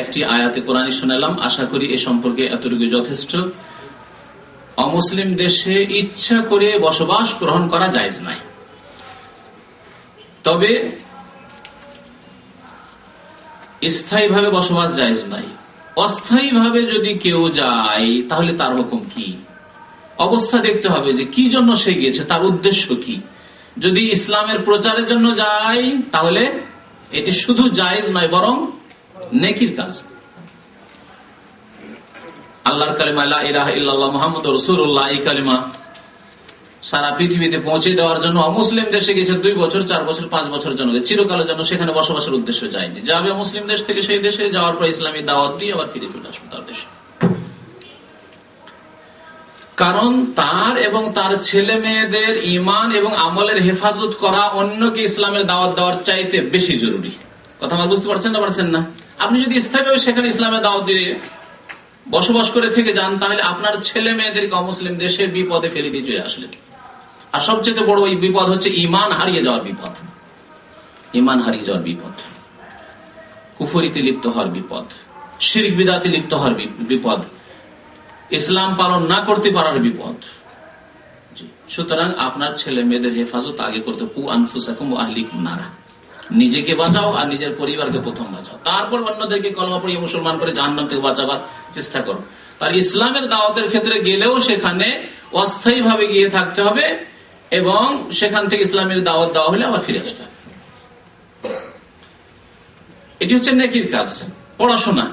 একটি আয়াতে কোরআনী শোনালাম। আশা করি এ সম্পর্কে এতটুকু যথেষ্ট। অমুসলিম দেশে ইচ্ছা করে বসবাস গ্রহণ করা জায়েজ নাই, তবে স্থায়ীভাবে বসবাস জায়েজ নাই। অস্থায়ীভাবে যদি কেউ যায় তাহলে তার হুকুম কি? অবস্থা দেখতে হবে যে কি জন্য সে গিয়েছে, তার উদ্দেশ্য কি। যদি ইসলামের প্রচারের জন্য যায় তাহলে এটি শুধু জায়েজ নয়, বরং নেকির কাজ। আল্লাহর কালিমা লা ইলাহা ইল্লাল্লাহ মুহাম্মাদুর রাসূলুল্লাহ, এই কালিমা সারা পৃথিবীতে পৌঁছে দেওয়ার জন্য অমুসলিম দেশে গেছে 2 বছর, 4 বছর, 5 বছরের জন্য, চিরকালের জন্য সেখানে বসবাসের উদ্দেশ্য যায়নি। যাবে মুসলিম দেশ থেকে সেই দেশে, যাওয়ার পর ইসলামী দাওয়াত দিয়ে আবার ফিরে চলে আসবে তার দেশে। কারণ তার এবং তার ছেলে মেয়েদের ঈমান এবং আমলের হেফাজত করা অন্যকে ইসলামের দাওয়াত দেওয়ার চাইতে বেশি জরুরি। কথা আমার বুঝতে পারছেন না? পারছেন না? আপনি যদি স্থায়ীভাবে সেখানে ইসলামের দাওয়াত দিয়ে বসবাস করে থেকে যান, তাহলে আপনার ছেলে মেয়েদেরকে অমুসলিম দেশে বিপদে ফেলে দিয়ে চলে আসলেন। আর সবচেয়ে বড় এই বিপদ হচ্ছে ঈমান হারিয়ে যাওয়ার বিপদ। ঈমান হারিয়ে যাওয়ার বিপদ, কুফরিতে লিপ্ত হওয়ার বিপদ, শিরক বিদআতে লিপ্ত হওয়ার বিপদ, ইসলাম পালন না করতে পারার বিপদ। সুতরাং আপনার ছেলে মেয়েদের হেফাজত আগে করতে, কু আনফুসাকুম ওয়া আহলিকুম নারা, নিজেকে বাঁচাও আর নিজের পরিবারকে প্রথম বাঁচাও, তারপর অন্যদেরকে কলমা পড়িয়ে মুসলমান করে জাহান্নাম থেকে বাঁচাবার চেষ্টা করো। তার ইসলামের দাওয়াতের ক্ষেত্রে গেলেও সেখানে অস্থায়ী ভাবে গিয়ে থাকতে হবে এবং সেখান থেকে ইসলামের দাওয়াত দেওয়া হলে আবার ফিরে আসতে হবে। এটি হচ্ছে নেকির কাজ। পড়াশোনা,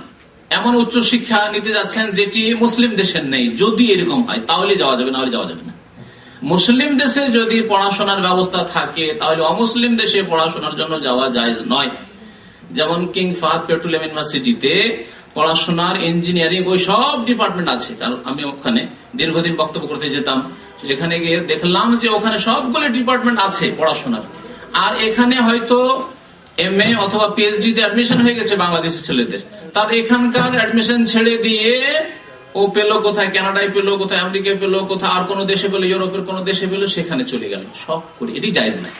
এমন উচ্চ শিক্ষা নিতে যাচ্ছেন যেটি মুসলিম দেশের নেই, যদি এরকম হয় তাহলে যাওয়া যাবে, না হলে যাওয়া যাবে না। মুসলিম দেশে যদি পড়াশোনার ব্যবস্থা থাকে তাহলে অমুসলিম দেশে পড়াশোনার জন্য যাওয়া জায়েজ নয়। যেমন কিং ফাহাদ পেট্রোলিয়াম ইউনিভার্সিটিতে পড়াশোনার, ইঞ্জিনিয়ারিং, ওই সব ডিপার্টমেন্ট আছে। কারণ আমি ওখানে দীর্ঘদিন বক্তব্য করতে যেতাম, যেখানে গিয়ে দেখলাম যে ওখানে সবগুলো ডিপার্টমেন্ট আছে পড়াশোনার। আর এখানে হয়তো MA অথবা PhD তে অ্যাডমিশন হয়ে গেছে বাংলাদেশের ছেলেদের, তার এখানকার অ্যাডমিশন ছেড়ে দিয়ে ও পেলো কোথায়, কানাডায় পেলো, কোথায় আমেরিকায় পেলো, কোথায় আর কোনো দেশে পেলো, ইউরোপের কোনো দেশে পেলো, সেখানে চলে গেল। সব করি, এটি জায়েজ নাই।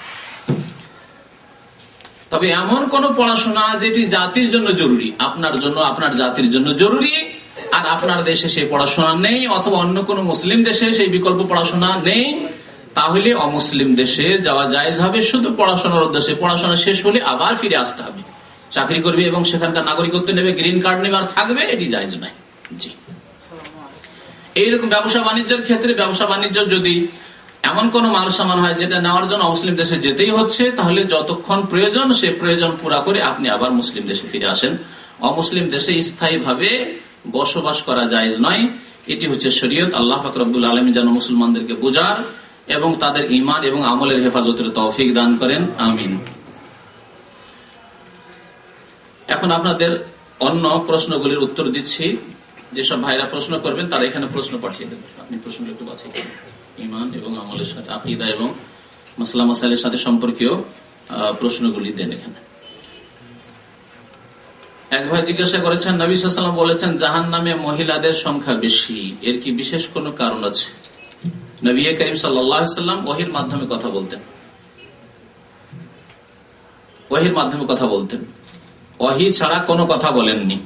তবে এমন কোন পড়াশোনা যেটি জাতির জন্য জরুরি, আপনার জন্য, আপনার জাতির জন্য জরুরি, আর আপনার দেশে সেই পড়াশোনা নেই, অথবা অন্য কোন মুসলিম দেশে সেই বিকল্প পড়াশোনা নেই, তাহলে অমুসলিম দেশে যাওয়া জায়েজ হবে শুধু পড়াশোনার উদ্দেশ্যে। পড়াশোনা শেষ হলে আবার ফিরে আসতে হবে, চাকরি করবে এবং সেখানকার নাগরিকত্ব নেবে, গ্রিন কার্ড নেবে আর থাকবে, এটি জায়েজ নাই। জি, এইরকম ব্যবসা বাণিজ্যের ক্ষেত্রে, ব্যবসা বাণিজ্য যদি এমন কোন মাল সামান হয় যেটা নেওয়ার জন্য মুসলিম দেশে যেতেই হচ্ছে, তাহলে যতক্ষণ প্রয়োজন সে প্রয়োজন পুরা করে আপনি আবার মুসলিম দেশে ফিরে আসেন। অমুসলিম দেশে স্থায়ীভাবে বসবাস করা জায়েজ নয়। এটি হচ্ছে শরীয়ত। আল্লাহ পাক রব্বুল আলামিন যেন মুসলমানদেরকে বোঝার এবং তাদের ঈমান এবং আমলের হেফাজতের তৌফিক দান করেন, আমিন। এখন আপনাদের অন্য প্রশ্নগুলির উত্তর দিচ্ছি। যেসব ভাইরা প্রশ্ন করবেন তারা এখানে প্রশ্ন পাঠিয়ে দেবেন। আপনি প্রশ্ন একটু বাছাই করুন। ঈমান এবং আমলের সাথে, আকীদা এবং মাসলা মাসাইলের সাথে সম্পর্কীয় প্রশ্নগুলি দেন এখানে। এক ভাই জিজ্ঞাসা করেছেন, নবী সাল্লাল্লাহু আলাইহি ওয়াসাল্লাম বলেছেন জাহান্নামে মহিলাদের সংখ্যা বেশি, এর কি বিশেষ কোনো কারণ আছে? নবী করিম সাল্লাল্লাহু আলাইহি ওয়াসাল্লাম ওহীর মাধ্যমে কথা বলতেন। ওহির মাধ্যমে কথা বলতেন, ওহি ছাড়া কোনো কথা বলেননি।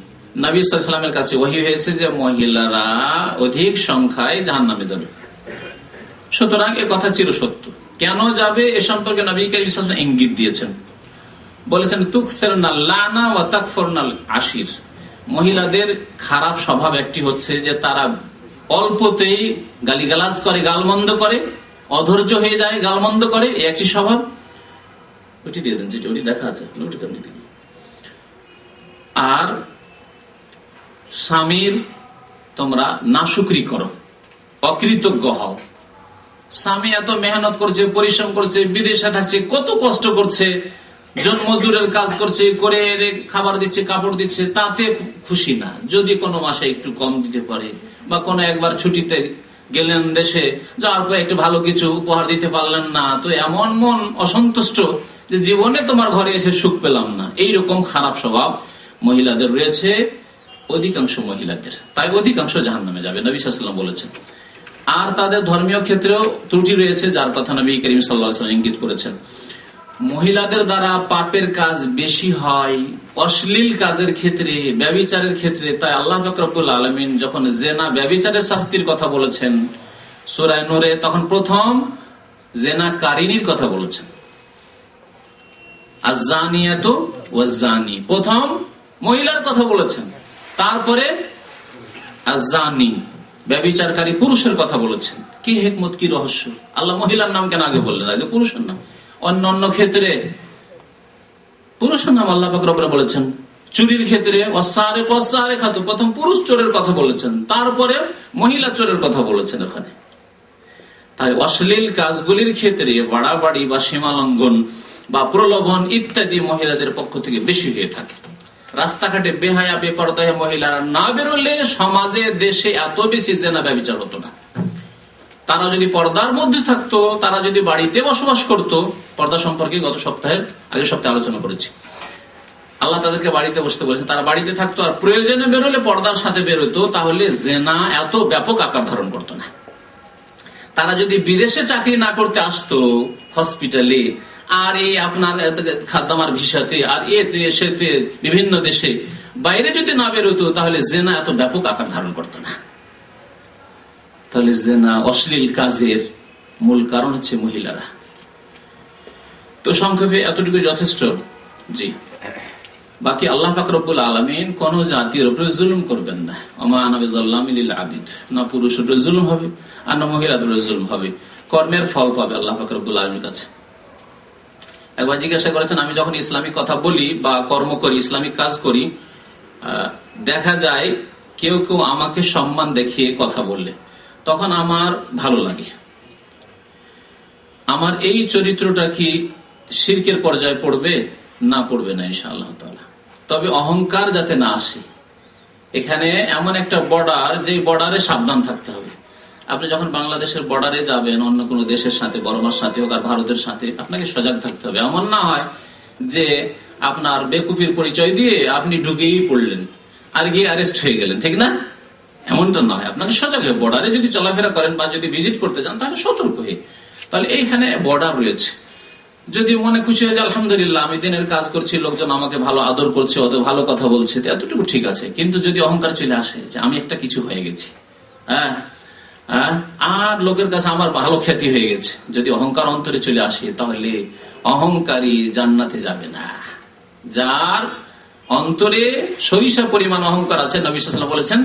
নবী সাল্লাল্লাহু আলাইহি ওয়াসাল্লামের কাছে ওহি হয়েছে যে মহিলারা অধিক সংখ্যায় জাহান্নামে যাবে। সুতরাং এ কথা চিরসত্য। কেন যাবে এ সম্পর্কে নবী কারীম সাল্লাল্লাহু আলাইহি ওয়াসাল্লাম ইঙ্গিত দিয়েছেন, বলেছেন তুকসিরনা লানা ওয়া তাকফুরনাল আশির। মহিলাদের খারাপ স্বভাব একটি হচ্ছে যে তারা অল্পতেই গালিগালাজ করে, গালমন্দ করে, অধৈর্য হয়ে যায়, গালমন্দ করে, এই একটি স্বভাব। ওটি দিয়ে দেন, যেটি ওটি দেখা আছে। আর স্বামীর তোমরা নাশুকরি করো, অকৃতজ্ঞ হও। স্বামী এত মেহনত করছে, পরিশ্রম করছে, বিদেশে থাকছে, কত কষ্ট করছে, জন্মজুরের কাজ করছে, করে খাবার দিচ্ছে, কাপড় দিচ্ছে, তাতে খুশি না। যদি কোনো মাসে একটু কম দিতে পারে বা কোনো একবার ছুটিতে গেলেন দেশে, যাওয়ার পর একটু ভালো কিছু উপহার দিতে পারলেন না, তো এমন মন অসন্তুষ্ট যে জীবনে তোমার ঘরে এসে সুখ পেলাম না। এইরকম খারাপ স্বভাব মহিলাদের রয়েছে, অধিকাংশ মহিলাদের। তাই অধিকাংশ জাহান্নামে যাবে, নবী সাল্লাল্লাহু আলাইহি ওয়াসাল্লাম বলেছেন। আর তাদের ধর্মীয় ক্ষেত্রেও ত্রুটি রয়েছে, যার কথা নবী করিম সাল্লাল্লাহু আলাইহি ওয়াসাল্লাম ইঙ্গিত করেছেন। মহিলাদের দ্বারা পাপের কাজ বেশি হয় অশ্লীল কাজের ক্ষেত্রে, ব্যভিচারের ক্ষেত্রে। তাই আল্লাহ পাক রব্বুল আলামিন যখন জেনা ব্যভিচারের শাস্তির কথা বলেছেন সূরা নূরে, তখন প্রথম জেনাকারিনীর কথা বলেছেন, আয-যানিয়াতু ওয়াজ-যানি, প্রথম মহিলার কথা বলেছেন। তারপরে আয-যানি ব্যভিচারকারী পুরুষের কথা বলেছেন। কি হিকমত, কি রহস্য! আল্লাহ মহিলার নাম কেন আগে বললেন, আগে পুরুষের নাম? অন্য অন্য ক্ষেত্রে পুরুষের নাম আল্লাহ পাক রব্বুল বলেছেন। চুরির ক্ষেত্রে ওয়াস-সারিকু ওয়াস-সারিকাতু, প্রথম পুরুষ চোরের কথা বলেছেন, তারপরে মহিলা চোরের কথা বলেছেন ওখানে। তাই অশ্লীল কাজগুলির ক্ষেত্রে বাড়াবাড়ি বা সীমালঙ্ঘন বা প্রলোভন ইত্যাদি মহিলাদের পক্ষ থেকে বেশি হয়ে থাকে। রাস্তাঘাটে বেহায়া বেপরদা মহিলারা না বেরোলে সমাজে, দেশে এত বেশি জেনা ব্যভিচার হতো না। তারা যদি পর্দার মধ্যে থাকতো, তারা যদি বাড়িতে বসবাস করত, পর্দা সম্পর্কে আগের সপ্তাহে আলোচনা করেছি। আল্লাহ তাদেরকে বাড়িতে বসতে বলেছেন, তারা বাড়িতে থাকতো আর প্রয়োজনে বেরোলে পর্দার সাথে বেরোতো, তাহলে জেনা এত ব্যাপক আকার ধারণ করতো না। তারা যদি বিদেশে চাকরি না করতে আসতো, হসপিটালে আর এই আপনার খাদ্দামার ভিসাতে আর এতে সেতে বিভিন্ন দেশে বাইরে যদি না বেরোতো, তাহলে জেনা এত ব্যাপক আকার ধারণ করতো না। তাহলে জেনা, অশ্লীল কাজের মূল কারণ হচ্ছে মহিলারা। তো সংক্ষেপে এতটুকু যথেষ্ট। জি, বাকি আল্লাহ পাক রব্বুল আলামিন কোন জাতির উপরে জুলুম করবেন না। ওমা আনা বিযাল্লামিন লিল আবিদ, না পুরুষের উপরে জুলুম হবে আর না মহিলাদের উপরে জুলুম হবে। কর্মের ফল পাবে আল্লাহ পাক রব্বুল আলামিনের কাছে। একবার জিজ্ঞাসা করেছেন, আমি যখন ইসলামিক কথা বলি বা কর্ম করি, ইসলামিক কাজ করি, দেখা যায় কেউ কেউ আমাকে সম্মান দেখিয়ে কথা বললে তখন আমার ভালো লাগে। আমার এই চরিত্রটা কি শিরকের পর্যায়ে পড়বে? না, পড়বে না ইনশাআল্লাহ তাআলা। তবে অহংকার যাতে না আসে। এখানে এমন একটা বর্ডার, যে বর্ডারে সাবধান থাকতে হবে। আপনি যখন বাংলাদেশের বর্ডারে যাবেন, অন্য কোনো দেশের সাথে, বর্মার সাথে হোক আর ভারতের সাথে, আপনাকে সজাগ থাকতে হবে। এমন না হয় যে আপনার বেকুফির পরিচয় দিয়ে আপনি ঢুকেই পড়লেন আর গিয়ে অ্যারেস্ট হয়ে গেলেন, ঠিক না? এমনটা না হয়, আপনাকে সজাগ হয়ে বর্ডারে যদি চলাফেরা করেন বা যদি ভিজিট করতে যান, তাহলে সতর্ক হয়ে। তাহলে এইখানে বর্ডার রয়েছে। যদি মনে খুশি হয়ে যায়, আলহামদুলিল্লাহ আমি দিনের কাজ করছি, লোকজন আমাকে ভালো আদর করছে, অত ভালো কথা বলছে, এতটুকু ঠিক আছে। কিন্তু যদি অহংকার চলে আসে যে আমি একটা কিছু হয়ে গেছি, আর লোকের কাছে আমার ভালো খ্যাতি হয়ে গেছে, যদি অহংকার অন্তরে চলে আসে, তাহলে অহংকারী জান্নাতে যাবে না। যার অন্তরে সরিষা পরিমাণ অহংকার আছে, নবী সাল্লাল্লাহু আলাইহি ওয়াসাল্লাম বলেছেন,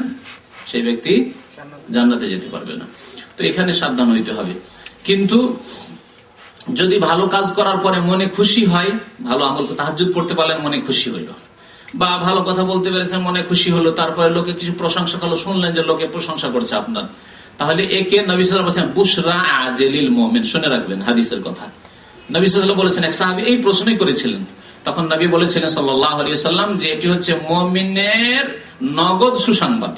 সেই ব্যক্তি জান্নাতে যেতে পারবে না। তো এখানে সাবধান হইতে হবে। কিন্তু যদি ভালো কাজ করার পরে মনে খুশি হয়, ভালো আমল, তাহাজ্জুদ পড়তে পারলেন, মনে খুশি হইলো, বা ভালো কথা বলতে পেরেছেন, মনে খুশি হলো, তারপরে লোকে কিছু প্রশংসা করলো, শুনলেন যে লোকে প্রশংসা করছে আপনার, তাহলে একে নবী সাল্লাল্লাহু আলাইহি ওয়াসাল্লাম বলেছেন বুশরা আজিলিল মুমিন। শুনে রাখবেন হাদিসের কথা। নবী সাল্লাল্লাহু আলাইহি ওয়াসাল্লাম বলেছেন, এক সাহাবী এই প্রশ্নই করেছিলেন, তখন নবী বলেছিলেন সাল্লাল্লাহু আলাইহি ওয়াসাল্লাম যে এটি হচ্ছে মুমিনের নগদ সুসংবাদ।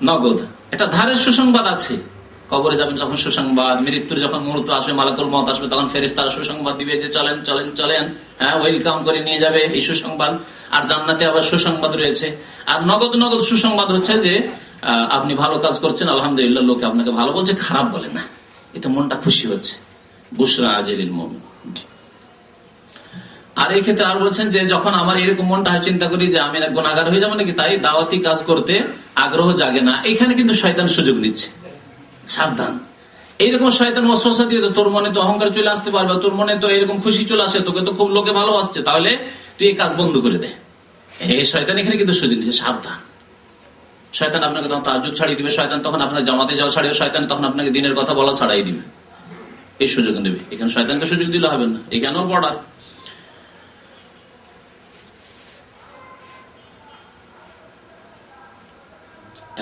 নগদ, এটা ধারের সুসংবাদ আছে। কবরে যাবেন যখন সুসংবাদ, মৃত্যুর যখন মুহূর্ত আসবে, মালাকুল মউত আসবে, তখন ফেরেশতারা সুসংবাদ দিবে যে চলেন চলেন চলেন, ওয়েলকাম করে নিয়ে যাবে, এই সুসংবাদ। আর জান্নাতে আবার সুসংবাদ রয়েছে। আর নগদ নগদ সুসংবাদ হচ্ছে যে আপনি ভালো কাজ করছেন, আলহামদুলিল্লাহ, লোকে আপনাকে ভালো বলছে, খারাপ বলে না, এতে মনটা খুশি হচ্ছে। বুশরা আজিলিল মুমিন। আর এই ক্ষেত্রে আর বলছেন যে যখন আমার এরকম মনটা হয়, চিন্তা করি যে আমি গুনাহগার হয়ে যাবো নাকি, তাই দাওয়াতি কাজ করতে আগ্রহ জাগে না, এখানে কিন্তু শয়তান সুযোগ নিচ্ছে। সাবধান, এইরকম শয়তান ওয়াসওয়াসা দিয়ে তোর মনে তো অহংকার চলে আসতে পারবে, তোর মনে তো এরকম খুশি চলে আসে, তোকে তো খুব লোকে ভালোবাসছে, তাহলে তুই এই কাজ বন্ধ করে দে। এই শয়তান এখানে কিন্তু সুযোগ দিচ্ছে। সাবধান, শয়তান আপনাকে তখন তাহাজ্জুদ ছাড়িয়ে দিবে, শয়তান তখন আপনার জামাতে যাওয়া ছাড়িয়ে, শয়তান তখন আপনাকে দিনের কথা বলা ছাড়াই দিবে, এই সুযোগ দেবে। এখানে শয়তানকে সুযোগ দিলে হবে না, এখানেও বর্ডার।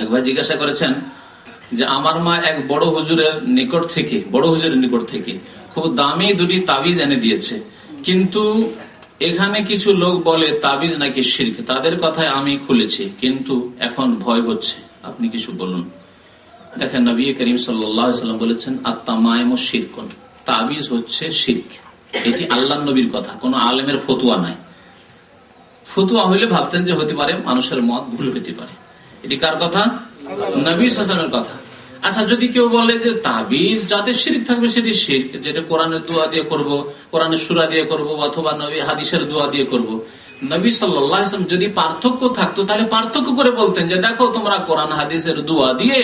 এক ভাই জিজ্ঞাসা করেছেন যে আমার মা এক বড় হুজুরের নিকট থেকে খুব দামি দুটি তাবিজ এনে দিয়েছে, কিন্তু এখানে কিছু লোক বলে তাবিজ নাকি শিরক, তাদের কথায় আমি খুলেছি, কিন্তু এখন ভয় হচ্ছে, আপনি কিছু বলুন। দেখেন, নবী করিম সাল্লাল্লাহু আলাইহি ওয়াসাল্লাম বলেছেন আত-তামাইমু শিরকুন, তাবিজ হচ্ছে শিরক। এটি আল্লাহর নবীর কথা, কোন আলেমের ফতুয়া নাই। ফতুয়া হইলে ভাবতেন যে হতে পারে মানুষের মত ভুল হতে পারে। এটি কার কথা? নবী সাল্লাল্লাহু আলাইহি ওয়াসাল্লামের কথা। আচ্ছা, যদি কেউ বলে যে তাবিজ যাতে শিরক থাকবে সেটি শিরক, যেটা কোরআনের দোয়া দিয়ে করব, কোরআনের সূরা দিয়ে করব, অথবা নবী হাদিসের দোয়া দিয়ে করব, নবী সাল্লাল্লাহু আলাইহি ওয়াসাল্লাম যদি পার্থক্য থাকতো তাহলে পার্থক্য করে বলতেন যে দেখো তোমরা কোরআন হাদিসের দোয়া দিয়ে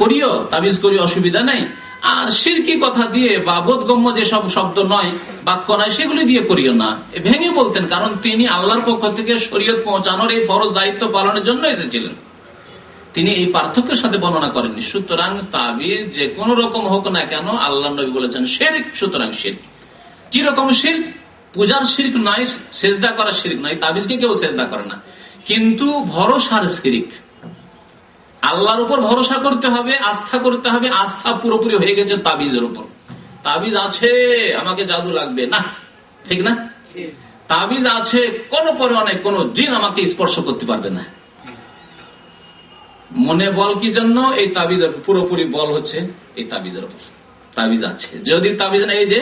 করিও, তাবিজ করিও, অসুবিধা নাই, আর শিরকি কথা দিয়ে বা বোধগম্য যেসব শব্দ নয়, বাক্য নয়, সেগুলি দিয়ে করিও না, ভেঙে বলতেন। কারণ তিনি আল্লাহর পক্ষ থেকে শরীয়ত পৌঁছানোর এই ফরজ দায়িত্ব পালনের জন্য এসেছিলেন, তিনি এই পার্থক্যের সাথে বর্ণনা করেননি। সুতরাং তাবিজ যে কোন রকম হোক না কেন, আল্লাহ নবী বলেছেন শিরক, সুতরাং শিরক। কি রকম শিরক? পূজার শিরক নয়, সেজদা করার শিরক নয়, তাবিজকে কেউ সেজদা করে না, কিন্তু ভরসার শিরক। আল্লাহর উপর ভরসা করতে হবে, আস্থা করতে হবে, আস্থা পুরোপুরি হয়ে গেছে তাবিজের উপর। তাবিজ আছে, আমাকে জাদু লাগবে না, ঠিক না? তাবিজ আছে, কোন পরে অনেক কোন জিন আমাকে স্পর্শ করতে পারবে না। মনে বল কি জন্য? এই তাবিজের পুরোপুরি বল হচ্ছে এই তাবিজের উপর। তাবিজ আছে, যদি তাবিজ না, এই যে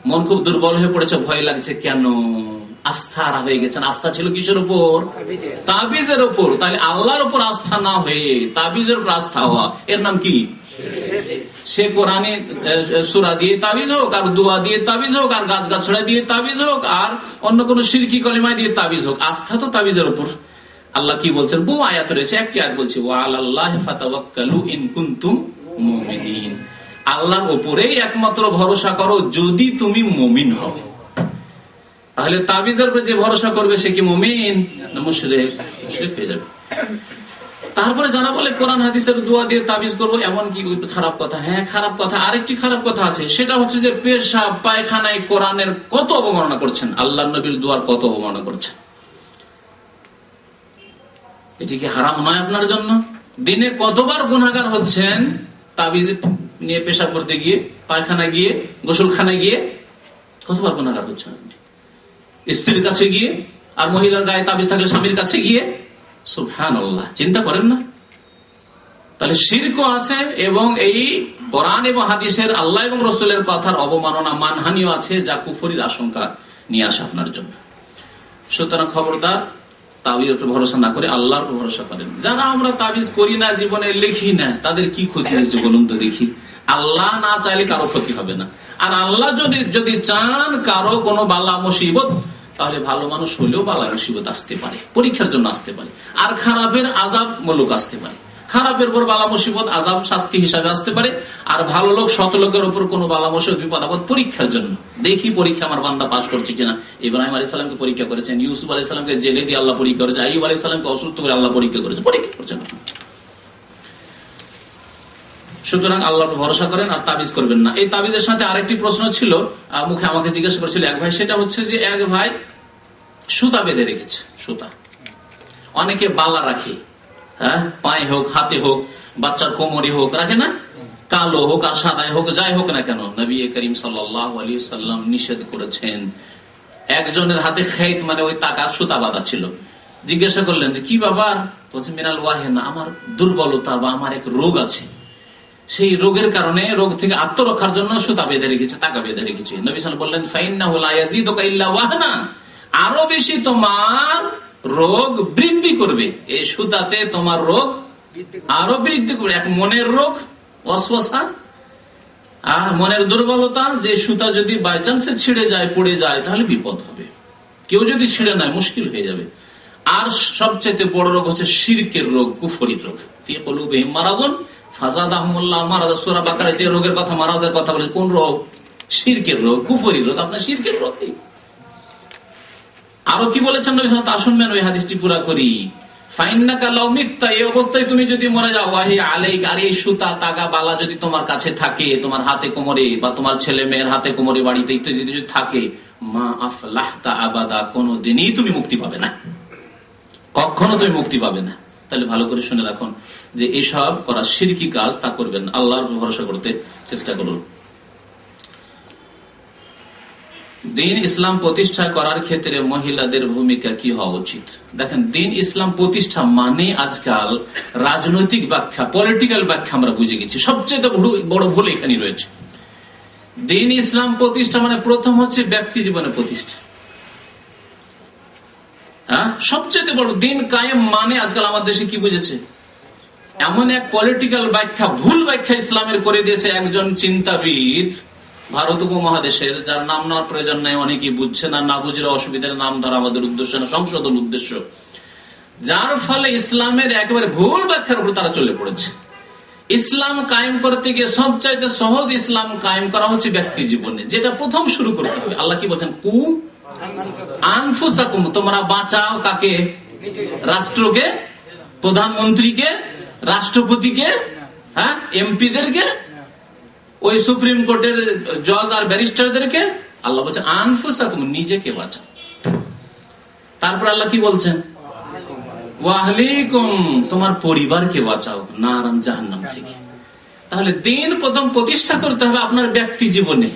মন খুব দুর্বল হয়ে পড়েছে, ভয় লাগছে, কেন? আস্থা হয়ে গেছেন। আস্থা ছিল কিসের উপর? তাবিজের উপর। তাহলে আল্লাহর উপর আস্থা না হয়ে তাবিজের উপর আস্থা হওয়া, এর নাম কি? সে কোরআনে সূরা দিয়ে তাবিজ হোক, আর দোয়া দিয়ে তাবিজ হোক, আর গাছ গাছড়া দিয়ে তাবিজ হোক, আর অন্য কোন শিরকি কলিমা দিয়ে তাবিজ হোক, আস্থা তো তাবিজের উপর। আল্লাহ কি বলছেন? বহু আয়াত রয়েছে, একটি আয়াত বলছে ওয়া আলাল্লাহি ফাতাওয়াক্কালু ইন কুনতুম মুমিনিন, আল্লাহর উপরেই একমাত্র ভরসা করো যদি তুমি মুমিন হও। তাহলে তাবিজের উপর যে ভরসা করবে সে কি মুমিন না মুশরিক? মুশরিক হয়ে যাবে। তারপরে যারা বলে কোরআন হাদিসের দোয়া দিয়ে তাবিজ করবো, এমন কি খারাপ কথা? হ্যাঁ, খারাপ কথা। আরেকটি খারাপ কথা আছে, সেটা হচ্ছে যে পেশাব পায়খানায় কোরআনের কত অবমাননা করছেন, আল্লাহর নবীর দোয়ার কত অবমাননা করছেন। এটি কি হারাম নয় আপনার জন্য? দিনে কতবার গুনাহগার হচ্ছেন তাবিজ নিয়ে, পেশাব করতে গিয়ে, পায়খানা গিয়ে, গোসলখানা গিয়ে, কতবার গুনাহগার হচ্ছেন আপনি? স্ত্রীর কাছে গিয়ে, আর মহিলার গায়ে তাবিজ থাকলে স্বামীর কাছে গিয়ে। সুবহানাল্লাহ, চিন্তা করেন না? তাহলে শিরকও আছে, এবং এই কোরআন এবং হাদিসের, আল্লাহ এবং রাসূলের কথার অবমাননা, মানহানিও আছে, যা কুফরির আশঙ্কা নিয়ে আসে আপনার জন্য। সুতরাং খবরদার, তাবিজের উপর ভরসা না করে আল্লাহর উপর ভরসা করেন। যারা আমরা তাবিজ করি না, জীবনে লিখি না, তাদের কি ক্ষতি হয়েছে বলুন তো দেখি? আল্লাহ না চাইলে কারো ক্ষতি হবে না। আর আল্লাহ যদি চান কারো কোনো বালা মুসিবত, তাহলে ভালো মানুষ হলেও বালা মুসিবত আসতে পারে, পরীক্ষার জন্য আসতে পারে, আর খারাপের আযাব মুলুক আসতে পারে। খারাপের উপর বালা মুসিবত আযাব শাস্তি হিসাবে আসতে পারে, আর ভালো লোক সৎ লোকের উপর কোনো বালা মুসিবত বিপদ আপদ পরীক্ষার জন্য। দেখি পরীক্ষা আমার বান্দা পাস করছে কিনা। ইব্রাহিম আলাইহিস সালামকে পরীক্ষা করেছেন, ইউসুফ আলাইহিস সালামকে জেলে দিয়ে আল্লাহ পরীক্ষা করেছে, আইয়ুব আলাইহিস সালামকে অসুস্থ করে আল্লাহ পরীক্ষা করেছে, পরীক্ষা করছেন। সুতরাং আল্লাহর ভরসা করেন আর তাবিজ করবেন না। এই তাবিজের সাথে আরেকটি প্রশ্ন ছিল, মুখে আমাকে জিজ্ঞাসা করেছিল এক ভাই, সেটা হচ্ছে যে এক ভাই সুতা বেঁধে রেখেছে। সুতা অনেকে বালা রাখে, হ্যাঁ, পায়ে হোক, হাতে হোক, বাচ্চার কোমরে হোক, রাখে না? কালো হোক আর সাদাই হোক, যাই হোক না কেন, নবী করিম সাল্লাল্লাহু আলাইহি সাল্লাম নিষেধ করেছেন। একজনের হাতে খেত, মানে ওই টাকার সুতা বাঁধা ছিল। জিজ্ঞাসা করলেন যে কি ব্যাপার? বলছে মিনাল ওয়াহেনা, আমার দুর্বলতা বা আমার এক রোগ আছে, সেই রোগের কারণে, রোগ থেকে আত্মরক্ষার জন্য সুতা বেঁধে রেখেছে, টাকা বেঁধে রেখেছে। নবী সাল্লাল্লাহু আলাইহি ওয়াসাল্লাম বললেন ফাইন্নাহু লা ইয়াজিদুকা ইল্লা ওয়াহনা, আরো বেশি তোমার রোগ বৃদ্ধি করবে, এই সুতাতে তোমার রোগ আরো বৃদ্ধি করবে। এক মনের রোগ ওয়াসওয়াসা, আর মনের দুর্বলতা, যে সুতা যদি বাই চান্সে ছিঁড়ে যায়, পড়ে যায়, তাহলে বিপদ হবে। কেউ যদি ছিঁড়ে নেয় মুশকিল হয়ে যাবে। আর সবচেয়ে বড় রোগ হচ্ছে শিরকের রোগ, কুফরির রোগ। ফি কুলুবিহিম মারাদুন ফাযাদাহুমুল্লাহু মারাদা। সূরা বাকারায় যে রোগের কথা, মারাদের কথা বলে, কোন রোগ? শিরকের রোগ, কুফরির রোগ। আপনার শিরকের রোগ। আরো কি বলেছেন নবী সাল্লাল্লাহু আলাইহি ওয়াসাল্লাম? শুনবেন ওই হাদিসটি পুরা করি। ফাইন্নাকা লাউ মিত্তা, এই অবস্থায় তুমি যদি মরে যাও, ওয়াহি আলাইক, আর এই সুতা তাগা বালা যদি তোমার কাছে থাকে, তোমার হাতে কোমরে বা তোমার ছেলে মেয়ের হাতে কোমরে, বাড়িতে ইত্যাদি যদি থাকে, মা আফলাহতা আবাদা, কোনদিনই তুমি মুক্তি পাবে না, কখনো তুমি মুক্তি পাবে না। তাহলে ভালো করে শুনে রাখুন যে এসব করা শিরকি কাজ, তা করবেন। আল্লাহর ভরসা করতে চেষ্টা করুন। দিন ইসলাম প্রতিষ্ঠা করার ক্ষেত্রে মহিলাদের ভূমিকা কি হওয়া উচিত? দেখেন, দিন ইসলাম প্রতিষ্ঠা মানে আজকাল রাজনৈতিক ব্যাখ্যা, পলিটিক্যাল ব্যাখ্যা আমরা বুঝে গেছি। সবচেয়ে বড় ভুল এখানে রয়েছে। দিন ইসলাম প্রতিষ্ঠা মানে প্রথম হচ্ছে ব্যক্তি জীবনে প্রতিষ্ঠা। হ্যাঁ, সবচেয়ে বড়। দিন কায়েম মানে আজকাল আমার দেশে কি বুঝেছে? এমন এক পলিটিক্যাল ব্যাখ্যা, ভুল ব্যাখ্যা ইসলামের করে দিয়েছে একজন চিন্তাবিদ ভারত উপমহাদেশের, যার নাম নেওয়ার প্রয়োজন নাই, অনেকেই বুঝছে না, না বুঝলে অসুবিধার নাম ধরা আমাদের উদ্দেশ্য না, সংশোধন উদ্দেশ্য। যার ফলে ইসলামের একেবারে ভুল ব্যাখ্যার উপর তারা চলে পড়েছে। ইসলাম কায়েম করতে গিয়ে সবচাইতে সহজ ইসলাম কায়েম করা হচ্ছে ব্যক্তি জীবনে, যেটা প্রথম শুরু করতে হবে। আল্লাহ কি বলছেন? কু আনফুসাকুম, তোমরা বাঁচাও কাকে? রাষ্ট্রকে, প্রধানমন্ত্রীকে, রাষ্ট্রপতিকে, হ্যাঁ, এমপিদেরকে, ওই সুপ্রিম কোর্টের জজ আর ব্যারিস্টারদেরকে। আল্লাহ বলছে আনফুসাকুম, নিজেকে বাঁচাও। তারপর আল্লাহ কি বলছেন? ওয়াহলিকুম, তোমার পরিবারকে বাঁচাও নারান, জাহান্নাম থেকে। তাহলে দিন প্রথম প্রতিষ্ঠা করতে হবে আপনার ব্যক্তি জীবনে।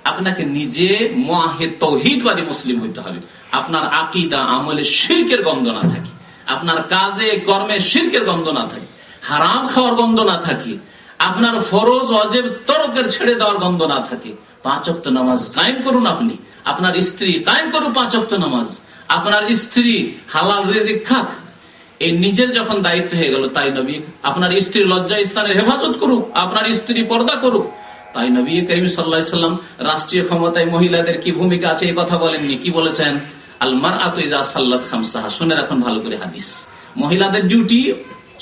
আপনাকে নিজে মুআহিদ তাওহীদবাদী মুসলিম হইতে হবে। আপনার আকীদা আমলে শিরকের গন্ধ না থাকে, আপনার কাজে কর্মে শিরকের গন্ধ না থাকে, হারাম খাওয়ার গন্ধ না থাকে, আপনার ফরজ ওয়াজিব তরকের ছেড়ে দেওয়ার গন্ধ না থাকে। 5 ওয়াক্ত নামাজ কায়েম করুন আপনি, আপনার স্ত্রী কায়েম করুন 5 ওয়াক্ত নামাজ, আপনার স্ত্রী হালাল রিজিক খাক। এই নিজের যখন দায়িত্ব হয়ে গেল, তাই নবী আপনার স্ত্রীর লজ্জা স্থানের হেফাজত করুক, আপনার স্ত্রী পর্দা করুক। তাই নবী করিম সাল্লাল্লাহু আলাইহি সাল্লাম রাষ্ট্রীয় ক্ষমতায় মহিলাদের কি ভূমিকা আছে এই কথা বলেননি? কি বলেছেন? আল মারআতু ইযা সাল্লাত খামসাহা। শুনে রাখুন ভালো করে হাদিস। মহিলাদের ডিউটি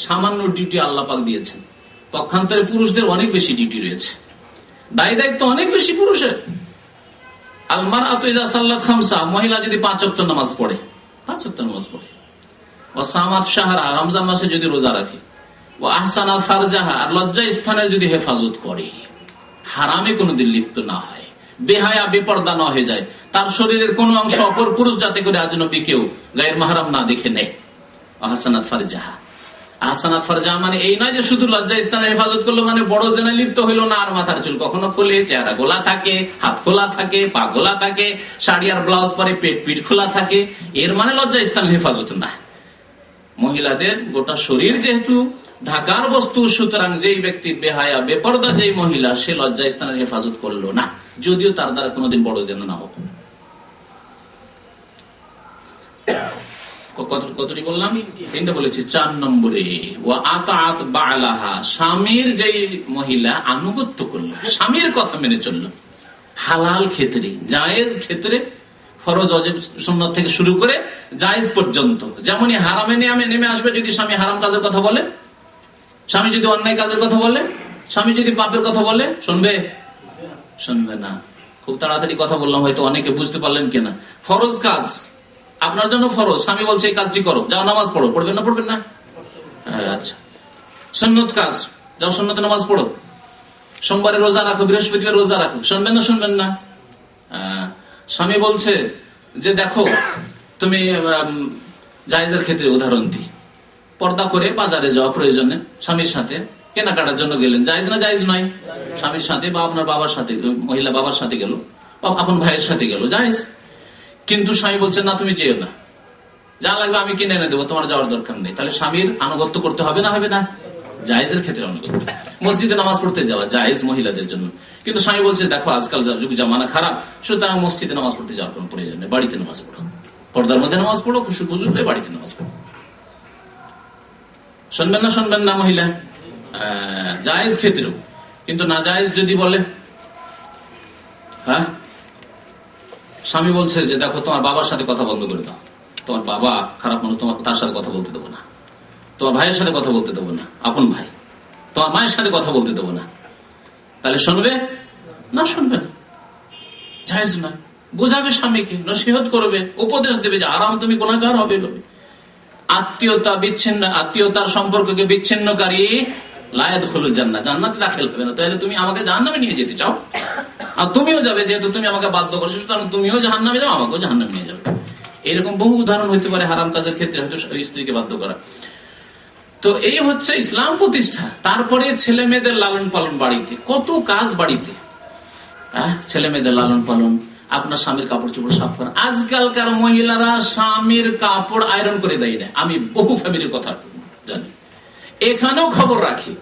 সামান্য ডিউটি আল্লাহ পাক দিয়েছেন, পক্ষান্তরে পুরুষদের অনেক বেশি ডিউটি রয়েছে, দায় দায়িত্ব অনেক বেশি পুরুষের। আল মারআতু ইযা সাল্লাত খামসা, মহিলা যদি 5 ওয়াক্ত নামাজ পড়ে, 5 ওয়াক্ত নামাজ পড়ে, ওয়া সামাত শাহরা, রমজান মাসে যদি রোজা রাখে, ওয়া আহসানাত ফারজাহা, আর লজ্জা স্থানের যদি হেফাজত করে, হারামে কোনোদিন লিপ্ত না হয়, বেহায়া বেপর্দা না হয়ে যায়, তার শরীরের কোন অংশ অপর পুরুষ যাতে করে আজনবী কেউ গায়ের মাহরাম না দেখে নেয়। আহসানাত ফারজাহা, আহসানাত ফারজাহা মানে এই নয় যে শুধু লজ্জা স্থানের হেফাজত করলো মানে বড় জেনায় লিপ্ত হইলো না, আর মাথার চুল কখনো খোলে, চেহারা গোলা থাকে, হাত খোলা থাকে, পা গোলা থাকে, শাড়ি আর ব্লাউজ পরে পেট পিঠ খোলা থাকে, এর মানে লজ্জা স্থানের হেফাজত না। মহিলাদের গোটা শরীর যেহেতু ঢাকার বস্তু, সুতরাং যেই ব্যক্তি বেহায়া বেপর্দা, যেই মহিলা, সে লজ্জা স্থানের হেফাজত করলো না, যদিও তার দ্বারা কোনোদিন বড় জেনা না হোক। কতটি বললাম? 3টা বলেছি। 4 নম্বরে ওয়া আতাআত বা'লাহা, স্বামীর যেই মহিলা আনুগত্য করলো, স্বামীর কথা মেনে চললো, হালাল ক্ষেত্রে, জায়েজ ক্ষেত্রে, ফরজ ওয়াজিব সুন্নাত থেকে শুরু করে জায়েজ পর্যন্ত। যেমনই হারামে নেমে আসবে যদি স্বামী হারাম কাজের কথা বলে, স্বামী যদি অন্যায় কাজের কথা বলে, স্বামী যদি পাপের কথা বলে, শুনবে? শুনবে না। খুব তাড়াতাড়ি কথা বললাম, হয়তো অনেকে বুঝতে পারলেন কিনা। ফরজ কাজ আপনার জন্য ফরজ, স্বামী বলছে এই কাজটি করো, যাও নামাজ পড়ো, পড়বেন না? পড়বেন না? আচ্ছা। সুন্নত কাজ, যাও সুন্নতে নামাজ পড়ো, সোমবারে রোজা রাখো, বৃহস্পতিবার রোজা রাখো, শুনবেন না? শুনবেন না? স্বামী বলছে যে দেখো তুমি জায়েজের ক্ষেত্রে উদাহরণ দিই, পর্দা করে বাজারে যাওয়া প্রয়োজনে স্বামীর সাথে কেনাকাটার জন্য গেলেন, জায়েজ না জায়েজ নয়? স্বামীর সাথে বা আপনার বাবার সাথে, মহিলা বাবার সাথে গেল বা আপন ভাইয়ের সাথে গেল, জায়েজ। কিন্তু স্বামী বলছে না তুমি যেও না, যা লাগবে আমি কিনে এনে দেবো, তোমার যাওয়ার দরকার নেই। তাহলে স্বামীর আনুগত্য করতে হবে না? হবে না? জায়েজের ক্ষেত্রে আনুগত্য। মসজিদে নামাজ পড়তে যাওয়া জায়েজ মহিলাদের জন্য, কিন্তু স্বামী বলছে দেখো আজকাল যুগ জামানা খারাপ, সুতরাং মসজিদে নামাজ পড়তে যাওয়ার কোনো প্রয়োজন নেই, বাড়িতে নামাজ পড়ো, পর্দার মধ্যে নামাজ পড়ো, খুশু খুশু হয়ে বাড়িতে নামাজ পড়ো। শুনবেন না? শুনবেন না? মহিলা জায়েজ ক্ষেত্রেও। কিন্তু না জায়েজ যদি বলে স্বামী বলছে যে দেখো তোমার বাবার সাথে কথা বন্ধ করে দাও, তোমার বাবা খারাপ মানুষ, তোমার তার সাথে কথা বলতে দেবো না, তোমার ভাইয়ের সাথে কথা বলতে দেবো না, আপন ভাই, তোমার মায়ের সাথে কথা বলতে দেবো না। তাহলে শুনবে না? শুনবে না, জায়েজ না। বোঝাবে স্বামীকে, নসিহত করবে, উপদেশ দেবে যে আরাম তুমি গুনাহগার হবে। আত্মীয়তা বিচ্ছিন্ন, আত্মীয়তার সম্পর্ককে বিচ্ছিন্নকারী লা ইয়াদখুলুল জান্নাহ, জান্নাতে দাখিল হবে না। তাহলে তুমি আমাকে জাহান্নামে নিয়ে যেতে চাও, আর তুমিও যাবে, যেহেতু তুমি আমাকে বাধ্য করছো, সুতরাং তুমিও জাহান্নামে যাও, আমাকেও জাহান্নামে নিয়ে যাবে। এরকম বহু উদাহরণ হইতে পারে হারাম কাজের ক্ষেত্রে, হয়তো স্ত্রীকে বাধ্য করা। তো এই হচ্ছে ইসলাম প্রতিষ্ঠা। তারপরে ছেলে মেয়েদের লালন পালন, বাড়িতে কত কাজ, বাড়িতে ছেলে মেয়েদের লালন পালন, আপনার স্বামীর কাপড় চোপড় সাফ করা। আজকালকার মহিলারা স্বামীর কাপড় আয়রন করে দেয় না। আমি বহু ফ্যামিলির কথা জানি, এখানেও খবর রাখি,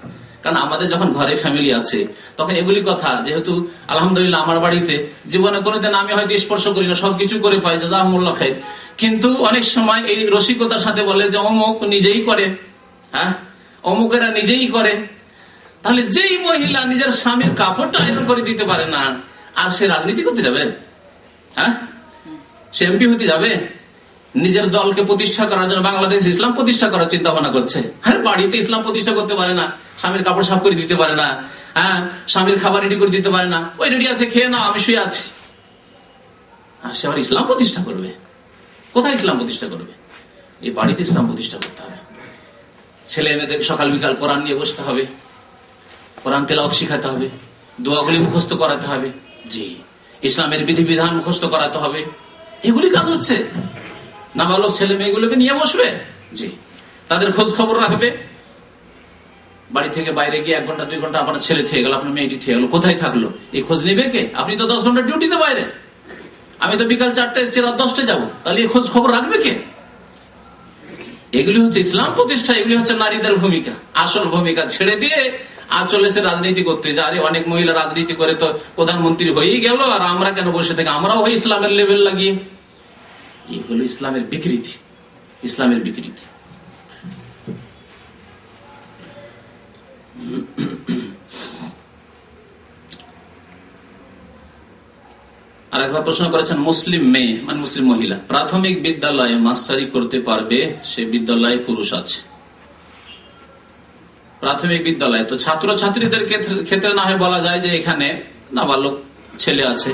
কারণ আমাদের যখন ঘরে ফ্যামিলি আছে তখন এগুলি কথা, যেহেতু আলহামদুলিল্লাহ আমার বাড়িতে জীবনে কোনোদিন আমি হয়তো স্পর্শ করি না, সবকিছু করে পাই, জাযাকুমুল্লাহ খাইর, কিন্তু অনেক সময় এই রসিকতার সাথে বলে যে অমুক নিজেই করে, অমুকেরা নিজেই করে। তাহলে যেই মহিলা নিজের স্বামীর কাপড়টা আয়রন করে দিতে পারে না, আর সে রাজনীতি করতে যাবে? সে এমপি হতে যাবে? নিজের দলকে প্রতিষ্ঠা করার জন্য বাংলাদেশ ইসলাম প্রতিষ্ঠা করার চিন্তা ভাবনা করছে, আর বাড়িতে ইসলাম প্রতিষ্ঠা করতে পারে না, স্বামীর কাপড় সাফ করে দিতে পারে না, স্বামীর খাবার রেডি করে দিতে পারে না, ওই রেডি আছে, খেয়ে নাও, আমি শুয়ে আছি। আর সে আবার ইসলাম প্রতিষ্ঠা করবে? কোথায় ইসলাম প্রতিষ্ঠা করবে? এই বাড়িতে ইসলাম প্রতিষ্ঠা করতে হবে। ছেলে মেয়েদের সকাল বিকাল কোরআন নিয়ে বসতে হবে, কোরআন তেলাওয়াত শিখাতে হবে, দোয়াগুলি মুখস্থ করাতে হবে, জি, ইসলামের বিধিবিধান মুখস্থ করাতে হবে। এগুলি কাজ হচ্ছে। নাবালক ছেলে মেয়েগুলোকে নিয়ে বসবে, জি, তাদের খোঁজ খবর রাখবে। বাড়ি থেকে বাইরে গিয়ে 1 ঘন্টা 2 ঘন্টা আপনার ছেলে থেকে গেল, আপনার মেয়েটি থেকে গেল, কোথায় থাকলো, এই খোঁজ নিবে কে? আপনি তো 10 ঘন্টা ডিউটিতে বাইরে, আমি তো বিকাল 4টায় এসেছি, রাত 10টায় যাবো, তাহলে এই খোঁজ খবর রাখবে কে? এগুলি হচ্ছে ইসলাম প্রতিষ্ঠা, এগুলি হচ্ছে নারীদের ভূমিকা। আসল ভূমিকা ছেড়ে দিয়ে আর চলেছে রাজনীতি করতে। যে আরে অনেক মহিলা রাজনীতি করে তো প্রধানমন্ত্রী হয়েই গেল, আর আমরা কেন বসে থাকি, আমরাও হই ইসলামের লেভেল লাগিয়ে। এগুলো ইসলামের বিকৃতি, ইসলামের বিকৃতি। আরেকবার প্রশ্ন করেছেন, মুসলিম মেয়ে মানে মুসলিম মহিলা প্রাথমিক বিদ্যালয়ে মাস্টারি করতে পারবে? সে বিদ্যালয়ে পুরুষ আছে। প্রাথমিক বিদ্যালয় তো ছাত্র ছাত্রীদের ক্ষেত্রে না হয় বলা যায় যে এখানে নাবালক ছেলে আছে,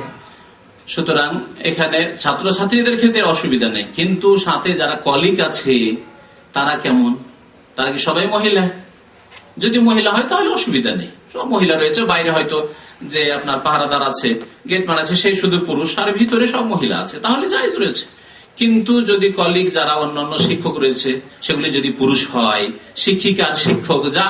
সুতরাং এখানে ছাত্র ছাত্রীদের ক্ষেত্রে অসুবিধা নেই। কিন্তু সাথে যারা কলিগ আছে তারা কেমন? তারা কি সবাই মহিলা? যদি মহিলা হয় তাহলে অসুবিধা নেই, সব মহিলা রয়েছে। বাইরে হয়তো যে আপনার পাহারাদার আছে, গেটম্যান আছে, সেই শুধু পুরুষ, আর ভিতরে সব মহিলা আছে, তাহলে জায়েজ রয়েছে। কিন্তু যদি কলিগ যারা অন্যান্য শিক্ষক রয়েছে সেগুলি যদি পুরুষ হয়, শিক্ষিকা আর শিক্ষক, যা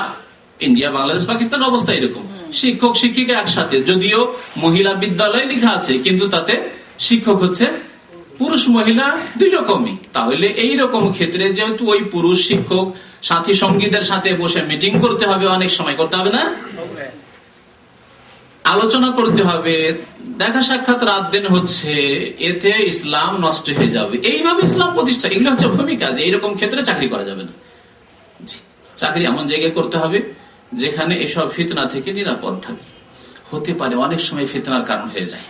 ইন্ডিয়া বাংলাদেশ পাকিস্তান অবস্থা এরকম, শিক্ষক শিক্ষিকা একসাথে, যদিও মহিলা বিদ্যালয় লেখা আছে কিন্তু তাতে শিক্ষক হচ্ছে পুরুষ মহিলা 2 রকমই। তাহলে এই রকম ক্ষেত্রে যেহেতু ওই পুরুষ শিক্ষক সাথী সঙ্গীদের সাথে বসে মিটিং করতে হবে, অনেক সময় করতে হবে না, আলোচনা করতে হবে, দেখা সাক্ষাৎ রাত দিন হচ্ছে, এতে ইসলাম নষ্ট হয়ে যাবে। এইভাবে ইসলাম প্রতিষ্ঠা, এগুলো হচ্ছে ভূমিকা। যে এইরকম ক্ষেত্রে চাকরি করা যাবে না। চাকরি এমন জায়গায় করতে হবে যেখানে এসব ফিতনা থেকে নিরাপদ থাকে। হতে পারে অনেক সময় ফিতনার কারণ হয়ে যায়।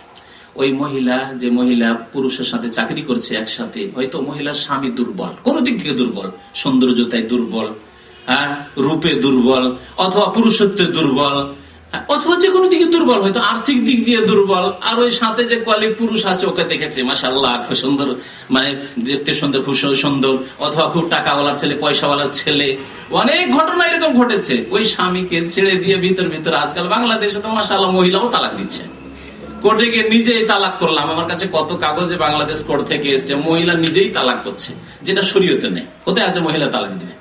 ওই মহিলা, যে মহিলা পুরুষের সাথে চাকরি করছে একসাথে, হয়তো মহিলার স্বামী দুর্বল, কোন দিক থেকে দুর্বল, সৌন্দর্যতায় দুর্বল, রূপে দুর্বল, অথবা পুরুষত্বে দুর্বল, অথবা যে কোনো দিকে দুর্বল, হয়তো আর্থিক দিক দিয়ে দুর্বল। আর ওই সাথে যে কলিগ পুরুষ আছে ওকে দেখেছে মাশাআল্লাহ খুব সুন্দর, মানে দেখতে সুন্দর, খুব সুন্দর, অথবা খুব টাকাওয়ালার ছেলে, পয়সাওয়ালার ছেলে। অনেক ঘটনা এরকম ঘটেছে। ওই স্বামীকে ছেড়ে দিয়ে ভিতর আজকাল বাংলাদেশে তো মাশাআল্লাহ মহিলাও তালাক দিচ্ছে। কোর্টে গিয়ে নিজেই তালাক করলাম, আমার কাছে কত কাগজে বাংলাদেশ কোর্ট থেকে এসছে, মহিলা নিজেই তালাক করছে, যেটা শরীয়তে নেই। কোথায় আছে মহিলা তালাক দিবে?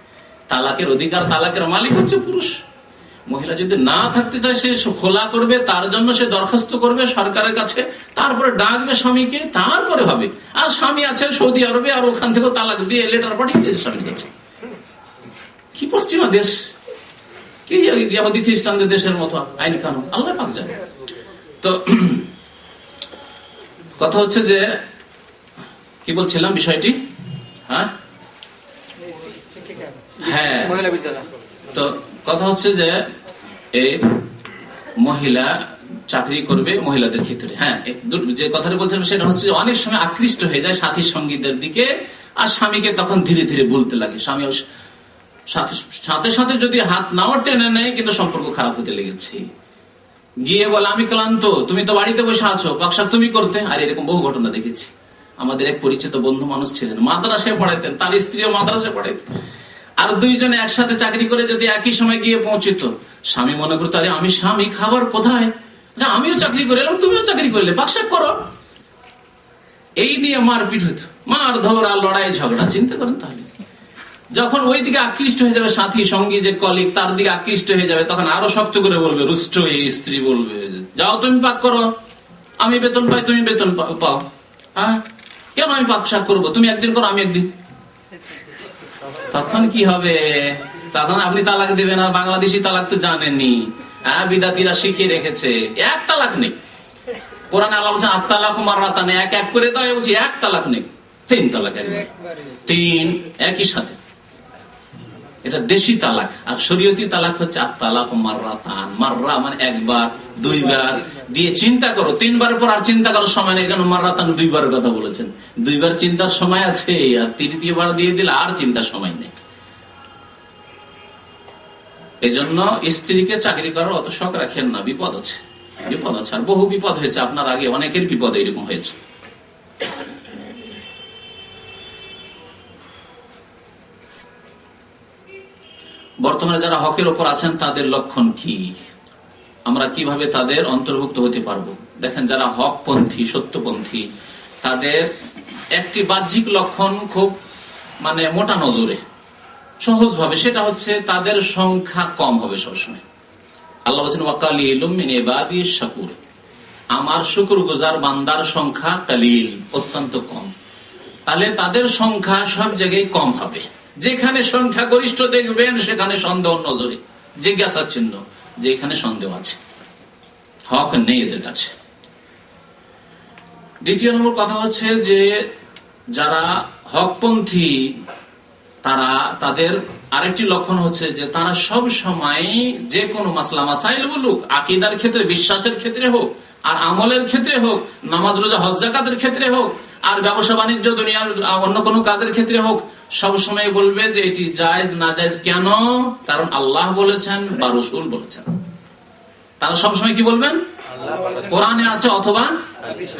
তালাকের অধিকার, তালাকের মালিক হচ্ছে পুরুষ। মহিলা যদি না থাকতে চায় সে খোলা করবে, তার জন্য সে দরখাস্ত করবে সরকারের কাছে, তারপরে ডাকবে স্বামীকে, তারপরে হবে। আর স্বামী আছে সৌদি আরবে, আর ওখান থেকে তালাক দিয়ে লেটার পাঠিয়ে দিয়েছে স্বামীর কাছে। কি পশ্চিমা দেশ, কি ইহুদি খ্রিস্টানদের দেশের মতো আইন কানুন, আল্লাহ পাক জানে। তো কথা হচ্ছে যে কি বলছিলাম বিষয়টি, হ্যাঁ, তো কথা হচ্ছে যে এই মহিলা চাকরি করবে মহিলাদের ক্ষেত্রে। হ্যাঁ, যে কথাটা বলছিলাম সেটা হচ্ছে অনেক সময় আকৃষ্ট হয়ে যায় সাথী সঙ্গীদের দিকে, আর স্বামীকে তখন ধীরে ধীরে বলতে লাগে। স্বামী সাথে সাথে যদি হাত নাও টেনে নেয়, কিন্তু সম্পর্ক খারাপ হতে লেগেছে। গিয়ে বলে আমি ক্লান্ত, তুমি তো বাড়িতে বসে আছো, পাকশাক তুমি করতে। আর এরকম বহু ঘটনা দেখেছি। আমাদের এক পরিচিত বন্ধু মানুষ ছিলেন, মাদ্রাসায় পড়াইতেন, তার স্ত্রীও মাদ্রাসায় পড়াইতেন। আর দুইজনে একসাথে চাকরি করে যদি একই সময় গিয়ে পৌঁছিত, স্বামী মনে করতো আরে আমি স্বামী, খাবার কোথায়, আমিও চাকরি করে এলাম, তুমিও চাকরি করলে, পাকশাক করো। এই নিয়ে মারপিট হতো, মার ধর আর লড়াই ঝগড়া। চিন্তা করেন তাহলে, যখন ওই দিকে আকৃষ্ট হয়ে যাবে সাথী সঙ্গী যে কলিগ, তার দিকে আকৃষ্ট হয়ে যাবে, তখন আরো শক্ত করে বলবে, রুষ্ট এই স্ত্রী বলবে, যাও তুমি পাক করো, আমি বেতন পাই তুমি বেতন পাও। হ্যাঁ, কেন আমি পাক শাক করবো, তুমি একদিন করো আমি একদিন। তখন কি হবে? তখন আপনি তালাক দেবেন। আর বাংলাদেশি তালাক তো জানেননি, হ্যাঁ, বিদাতিরা শিখিয়ে রেখেছে, এক তালাক নেই। কোরআনে আল্লাহ বলছেন আত-তালাকু মাররাতান, এক এক করে দাও, বলছি এক তালাক নেই, তিন তালাক, তিন একই সাথে। এটা দেশি তালাক। আর শরীয়তি তালাক হচ্ছে আত-তালাকু মাররাতান। মাররা মানে একবার, দুইবার দিয়ে চিন্তা করো, তিনবারের পর আর চিন্তা করার সময় নেই। যেন মাররাতান দুইবারের কথা বলেছেন, দুইবার চিন্তার সময় আছে, আর তৃতীয়বার দিয়ে দিলে আর চিন্তার সময় নেই। এই জন্য স্ত্রীকে চাকরি করার অত শখ রাখেন না, বিপদ আছে, বিপদ আছে। আর বহু বিপদ হয়েছে, আপনার আগে অনেকের বিপদ এরকম হয়েছে। বর্তমানে যারা হকের ওপর আছেন তাদের লক্ষণ কি, আমরা কিভাবে তাদের অন্তর্ভুক্ত হতে পারবো? দেখেন, যারা হকপন্থী, সত্যপন্থী, তাদের একটি বাহ্যিক লক্ষণ খুব মানে মোটা নজরে, সহজ ভাবে, সেটা হচ্ছে তাদের সংখ্যা কম হবে সবসময়। আল্লাহ বলছেন ওয়াকালিলুম মিন ইবাদিশ শাকুর, আমার শুকরগুজার বান্দার সংখ্যা কালিল, অত্যন্ত কম। তাহলে তাদের সংখ্যা সব জায়গায় কম হবে। যেখানে সংখ্যা গরিষ্ঠ দেখবেন সেখানে সন্দেহ নজরে, জিজ্ঞাসা চিহ্ন, যে এখানে সন্দেহ আছে, হক নেই এদের কাছে। দ্বিতীয় নম্বর কথা হচ্ছে যে যারা হকপন্থী, তাদের আরেকটি লক্ষণ হচ্ছে যে তারা সব সময় যে কোনো মাসলা মাসাইল বলুক, আকীদার ক্ষেত্রে, বিশ্বাসের ক্ষেত্রে হোক, আর আমলের ক্ষেত্রে হোক, নামাজ রোজা হজ যাকাতের ক্ষেত্রে হোক, আর ব্যবসা বাণিজ্য দুনিয়ার অন্য কোনো কাজের ক্ষেত্রে হোক, সব সময় বলবে যে এটি জায়েজ না জায়েজ কেন, কারণ আল্লাহ বলেছেন বা রাসূল বলেছেন। তারা সবসময় কি বলবেন? কোরআনে আছে অথবা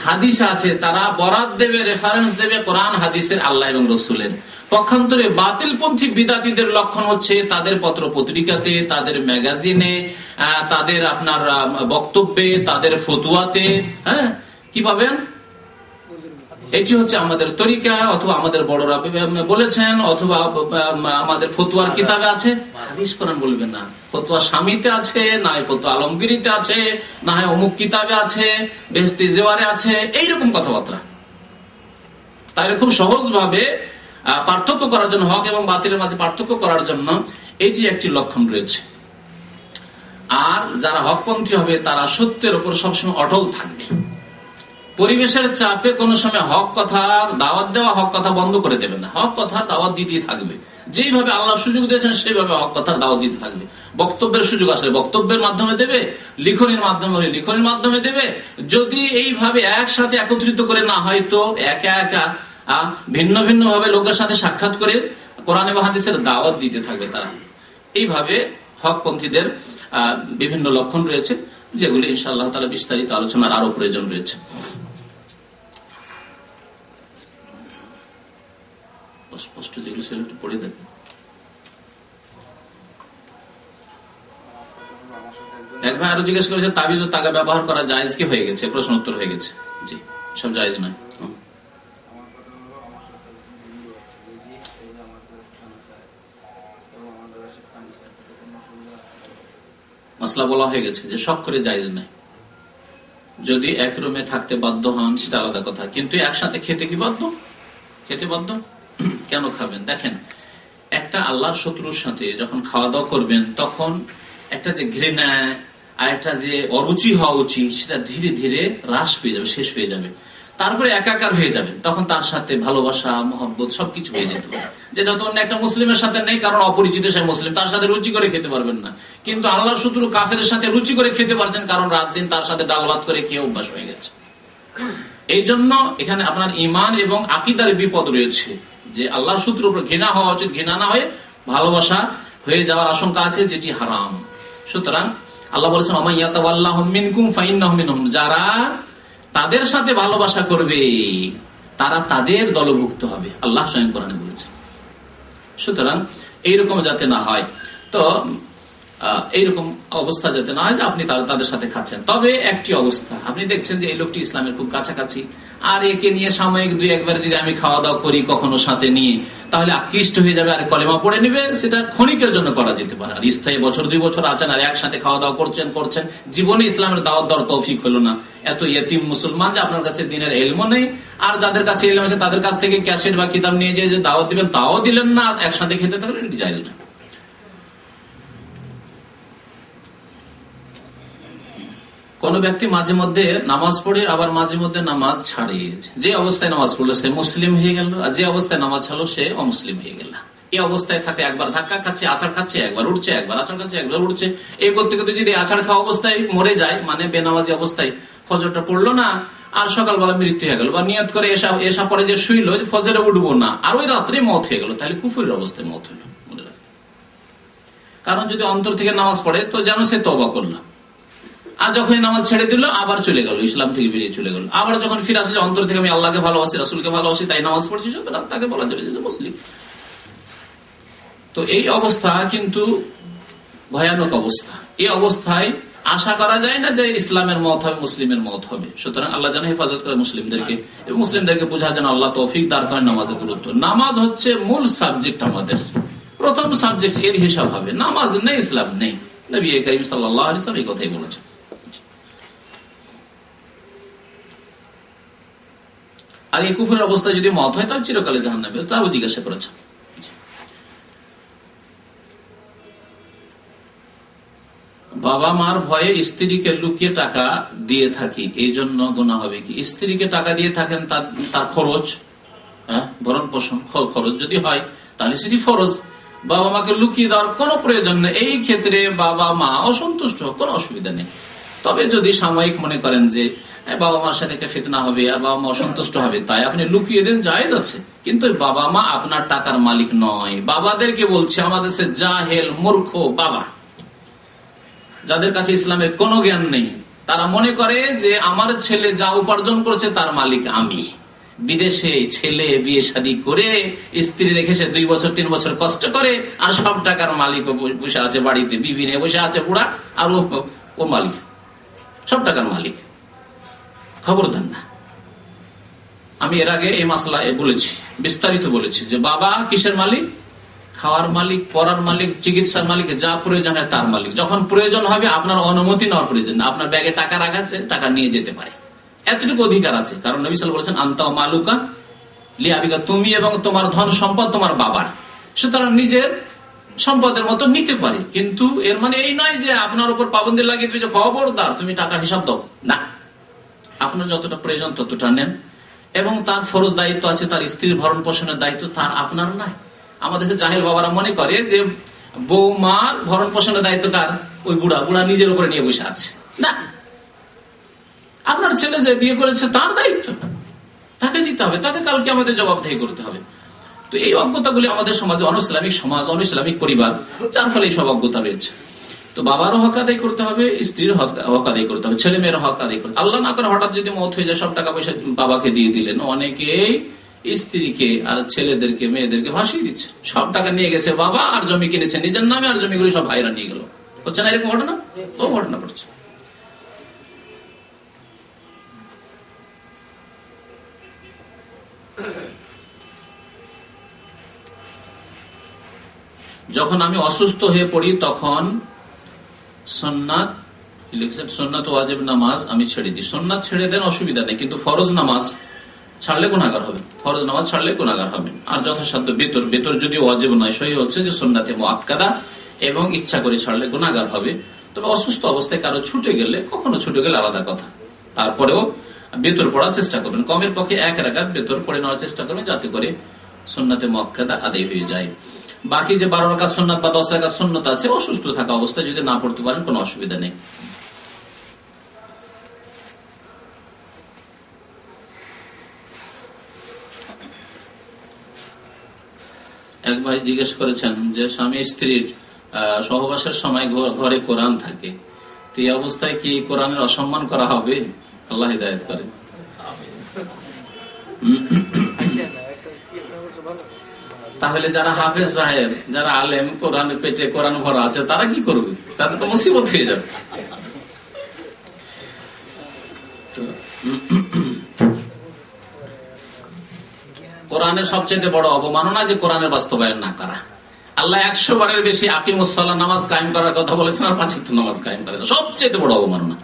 হাদিসে আছে। তারা বরাত দেবে, রেফারেন্স দেবে কোরআন হাদিসের, আল্লাহ এবং রাসূলের। পক্ষান্তরে বাতিলপন্থী বিদাতীদের লক্ষণ হচ্ছে তাদের পত্র পত্রিকাতে, তাদের ম্যাগাজিনে, তাদের আপনার বক্তব্যে, তাদের ফতুয়াতে। হ্যাঁ, কি পাবেন? এটি হচ্ছে আমাদের তরিকা, অথবা আমাদের বড়রা বলেছেন, অথবা আমাদের ফতুয়ার কিতাবে আছে। হাদিস কোরআন বলবেন না। ফতুয়া স্বামীতে আছে, না হয় ফতুয়া আলমগিরিতে আছে, না হয় অমুক কিতাবে আছে, বেহেশতি জেওয়ারে আছে, এইরকম কথাবার্তা। তাহলে খুব সহজ ভাবে পার্থক্য করার জন্য, হক এবং বাতিলের মাঝে পার্থক্য করার জন্য এটি একটি লক্ষণ রয়েছে। আর যারা হকপন্থী হবে তারা সত্যের উপর সবসময় অটল থাকবে। পরিবেশের চাপে কোনো সময় হক কথার দাওয়াত দেওয়া, হক কথা বন্ধ করে দেবে না, হক কথার দাওয়াত দিতেই থাকবে। যেইভাবে আল্লাহ সুযোগ দিয়েছেন সেইভাবে হক কথার দাওয়াত দিতে থাকবে। বক্তব্যের সুযোগ আসলে বক্তব্যের মাধ্যমে দেবে, লিখনির মাধ্যমে হলে লিখনির মাধ্যমে দেবে। যদি এইভাবে একসাথে একত্রিত করে না হয়, তো একা একা ভিন্ন ভিন্ন ভাবে লোকের সাথে সাক্ষাৎ করে কোরআন এবং হাদিসের দাওয়াত দিতে থাকবে তারা। এইভাবে হকপন্থীদের বিভিন্ন লক্ষণ রয়েছে, যেগুলি ইনশাআল্লাহ তাআলা বিস্তারিত আলোচনার আরো প্রয়োজন রয়েছে। স্পষ্ট যেগুলো সেগুলো একটু পড়ে দেবেন। এক ভাই আরো জিজ্ঞেস করেছে, তাবিজ ও তাগা ব্যবহার করা জায়েজ কি হয়ে গেছে? প্রশ্ন উত্তর হয়ে গেছে। জি, সব জায়েজ নয়। মাসলা বলা হয়ে গেছে যে শখ করে জায়েজ নাই। যদি এক রুমে থাকতে বাধ্য হন সেটা আলাদা কথা, কিন্তু একসাথে খেতে কি বাধ্য? খেতে বাধ্য কেন খাবেন? দেখেন, একটা আল্লাহর শত্রুর সাথে যখন খাওয়া দাওয়া করবেন, তখন একটা যে ঘৃণা আর একটা যে অরুচি হওয়া উচিত, সেটা ধীরে ধীরে হ্রাস পেয়ে যাবে, শেষ হয়ে যাবে। তারপরে একাকার হয়ে যাবেন, তখন তার সাথে ভালোবাসা মহব্বত সবকিছু হয়ে যেতে পারে, যেটা তো অন্য একটা মুসলিমের সাথে নেই। কারণ অপরিচিত সে মুসলিম, তার সাথে রুচি করে খেতে পারবেন না। কিন্তু আল্লাহর শত্রু কাফেরের সাথে রুচি করে খেতে পারছেন, কারণ রাত দিন তার সাথে ডাল ভাত করে খেয়ে অভ্যাস হয়ে গেছে। এই জন্য এখানে আপনার ঈমান এবং আকীদার বিপদ রয়েছে, যে আল্লাহর শত্রুর উপর ঘৃণা হওয়া উচিত, ঘৃণা না হয়ে ভালোবাসা হয়ে যাওয়ার আশঙ্কা আছে, যেটি হারাম। সুতরাং আল্লাহ বলেছেন ওয়া মান ইয়াতাওয়াল্লাহুম মিনকুম ফাইন্নাহুম মিনহুম, যারা তাদের সাথে ভালোবাসা করবে তারা তাদের দলভুক্ত হবে, আল্লাহ স্বয়ং কোরআনে বলেছেন। সুতরাং এইরকম যাতে না হয়, তো এইরকম অবস্থা যাতে না হয় যে আপনি তাদের সাথে খাচ্ছেন। তবে একটি অবস্থা, আপনি দেখছেন যে এই লোকটি ইসলামের খুব কাছাকাছি, আর একে নিয়ে সাময়িক দুই একবার যদি আমি খাওয়া দাওয়া করি কখনো সাথে নিয়ে, তাহলে আকৃষ্ট হয়ে যাবে আর কলেমা পড়ে নেবে, সেটা ক্ষণিকের জন্য করা যেতে পারে। আর স্থায়ী বছর 2 বছর আছেন আর একসাথে খাওয়া দাওয়া করছেন, জীবনে ইসলামের দাওয়াত দেওয়ার তৌফিক হলো না। এত ইয়েতিম মুসলমান যে আপনার কাছে দিনের ইলমও নেই, আর যাদের কাছে ইলম আছে তাদের কাছ থেকে ক্যাসেট বা কিতাব নিয়ে যে দাওয়াত দিবেন তাও দিলেন না, একসাথে খেতে থাকলেন, এটি জায়েজ না। কোন ব্যক্তি মাঝে মধ্যে নামাজ পড়ে আবার মাঝে মধ্যে নামাজ ছাড়ে, যে অবস্থায় নামাজ পড়লো সে মুসলিম হয়ে গেল, আর যে অবস্থায় নামাজ ছাড়লো সে অমুসলিম হয়ে গেল। এই অবস্থায় থাকে একবার ধাক্কা খাচ্ছে, আছাড় খাচ্ছে, একবার উঠছে, একবার আছাড় খাচ্ছে, একবার উঠছে, এই করতে করতে যদি আছাড় খাওয়া অবস্থায় মরে যায়, মানে বেনামাজি অবস্থায় ফজরটা পড়লো না, আর সকালবেলা মৃত্যু হয়ে গেল, বা নিয়ত করে এসা পরে যে শুইলো যে ফজরে উঠবো না, আর ওই রাত্রে মত হয়ে গেল, তাহলে কুফরের অবস্থায় মত হইল, মনে রাখবে। কারণ যদি অন্তর থেকে নামাজ পড়ে তো যেন সে তওবা করলো, আর যখন নামাজ ছেড়ে দিল আবার চলে গেল, ইসলাম থেকে বেরিয়ে চলে গেল। আবার যখন ফিরে আসলে অন্তর থেকে আমি আল্লাহকে ভালোবাসি, রাসূলকে ভালোবাসি, তাই নামাজ পড়ছি, সুতরাং তাকে বলা যাবে যে মুসলিম। তো এই অবস্থা কিন্তু ভয়ানক অবস্থা। এই অবস্থায় আশা করা যায় না যে ইসলামের মত হবে, মুসলিমের মত হবে। সুতরাং আল্লাহ যেন হেফাজত করে মুসলিমদেরকে, এবং মুসলিমদেরকে বোঝার জন্য আল্লাহ তৌফিক দান করেন নামাজের গুরুত্ব। নামাজ হচ্ছে মূল সাবজেক্ট, আমাদের প্রথম সাবজেক্ট, এর হিসাব হবে। নামাজ নেই ইসলাম নেই, নবী করিম সাল্লাল্লাহু আলাইহি ওয়াসাল্লাম এই কথাই বলেছেন। আর এই কুফরের অবস্থা যদি মত হয় তাহলে চিরকালে জাহান্নামে, তাও জিজ্ঞাসা করেছেন। বাবা মার ভয়ে স্ত্রীকে লুকিয়ে টাকা দিয়ে থাকি, এই জন্য গুনাহ হবে কি? স্ত্রীকে টাকা দিয়ে থাকেন তার খরচ, ভরণ পোষণ খরচ যদি হয় তাহলে সেটি ফরজ। বাবা মাকে লুকিয়ে দেওয়ার কোনো প্রয়োজন নেই। এই ক্ষেত্রে বাবা মা অসন্তুষ্ট, কোনো অসুবিধা নেই। তবে যদি সাময়িক মনে করেন যে বাবা মার সাথে একটা ফিতনা হবে আর বাবা মা অসন্তুষ্ট হবে, তাই আপনি লুকিয়ে দেন, জায়েজ আছে। কিন্তু বাবা মা আপনার টাকার মালিক নয়। বাবাদেরকে বলছে, আমাদের সে জাহেল মূর্খ বাবা, যাদের কাছে ইসলামের কোনো জ্ঞান নেই, তারা মনে করে যে আমার ছেলে যা উপার্জন করছে তার মালিক আমি। বিদেশে ছেলে বিয়ে শাদী করে স্ত্রী রেখে সে 2 বছর 3 বছর কষ্ট করে, আর সব টাকার মালিক বসে আছে বাড়িতে, বিবি নিয়ে বসে আছে বুড়া, আর ও মালিক, সব টাকার মালিক। খবরদার না। আমি এর আগে এই মাসলা বলেছি, বিস্তারিত বলেছি যে বাবা কিসের মালিক? খাওয়ার মালিক, পড়ার মালিক, চিকিৎসার মালিক, যা প্রয়োজন হয় তার মালিক। যখন প্রয়োজন হবে আপনার অনুমতি নেওয়ার প্রয়োজন না, আপনার ব্যাগে টাকা রাখা আছে, টাকা নিয়ে যেতে পারে, এতটুকু অধিকার আছে। কারণ নবী সাল্লাল্লাহু আলাইহি ওয়াসাল্লাম বলেছেন আনতা ওয়া মালুকা লিআবিকা, তুমি এবং তোমার ধন সম্পদ তোমার বাবার, সুতরাং নিজের সম্পদের মতো নিতে পারে। কিন্তু এর মানে এই নয় যে আপনার উপর পাবন্দি লাগিয়ে দিবে যে খবরদার তুমি টাকা হিসাব দাও, না। আপনার যতটা প্রয়োজন ততটা নেন, এবং তার ফরজ দায়িত্ব আছে, তার স্ত্রীর ভরণ পোষণের দায়িত্ব তার, আপনার নাই। আমাদের দেশে জাহেল বাবারা মনে করে যে বৌমার ভরণ পোষণের দায়িত্ব কার? ওই বুড়া নিজের উপরে নিয়ে বসে আছে। না, আপনার ছেলে যে বিয়ে করেছে তার দায়িত্ব, তাকে দিতে হবে, তাকে কালকে আমাদের জবাবদিহি করতে হবে। তো এই অজ্ঞতাগুলি আমাদের সমাজে, অনইসলামিক সমাজ, অনইসলামিক পরিবার, যার ফলে এই সব অজ্ঞতা রয়েছে। তো বাবারও হক আদায় করতে হবে, স্ত্রীর হক আদায় করতে হবে, ছেলে মেয়ের হক আদায় করতে। আল্লাহ না করে হঠাৎ যদি মত হয়ে যায়, সব টাকা পয়সা বাবাকে দিয়ে দিলেন, অনেকেই স্ত্রীকে আর ছেলেদেরকে মেয়েদেরকে ভাসিয়ে দিচ্ছে। সব টাকা নিয়ে গেছে বাবা, আর জমি কিনেছে নিজের নামে, আর জমিগুলি সব ভাইরা নিয়ে গেল। হচ্ছে না এরকম ঘটনা? ও ঘটনা ঘটছে। যখন আমি অসুস্থ হয়ে পড়ি তখন সুন্নাত ওয়াজিব নামাজ আমি ছেড়ে দিই। সুন্নাত ছেড়ে দেন, অসুবিধা নেই, কিন্তু ফরজ নামাজ ছাড়লে গুনাহগার হবে। ফরজ নামাজ ছাড়লে গুনাহগার হবে। আর যথাসাধ্য বেতর যদি ওয়াজিব নয়, সহি হচ্ছে যে সুন্নাতে মুআক্কাদা, এবং ইচ্ছা করে ছাড়লে গুনাহগার হবে। তবে অসুস্থ অবস্থায় কারো ছুটে গেলে, কখনো ছুটে গেলে আলাদা কথা, তারপরেও বেতর পড়ার চেষ্টা করবেন, কমের পক্ষে 1 রাকাত বেতর পড়ে নেওয়ার চেষ্টা করবেন, যাতে করে সুন্নাতে মুআক্কাদা আদায় হয়ে যায়। বাকি যে 12 রাকাত সুন্নাত বা 10 রাকাত সুন্নাত আছে, অসুস্থ থাকা অবস্থায় যদি না পড়তে পারেন কোনো অসুবিধা নেই। এক ভাই জিজ্ঞেস করেছেন যে স্বামী স্ত্রীর সহবাসের সময় ঘরে কোরআন থাকে, তো এই অবস্থায় কি কোরআনের অসম্মান করা হবে? আল্লাহ হিদায়াত করেন। তাহলে যারা হাফেজ সাহেব, যারা আলেম, কোরআনের পেটে কোরআন ভরা আছে, তারা কি করবে? তাদের তো মুসিবত হয়ে যাবে। কোরআনের সবচেয়ে বড় অবমাননা যে কোরআনের বাস্তবায়ন না করা। আল্লাহ 100 বারের বেশি আকিমুসসালাহ নামাজ কায়েম করার কথা বলেছেন, আর 5 ওয়াক্ত নামাজ কায়েম করে না, সবচেয়ে বড় অবমাননা।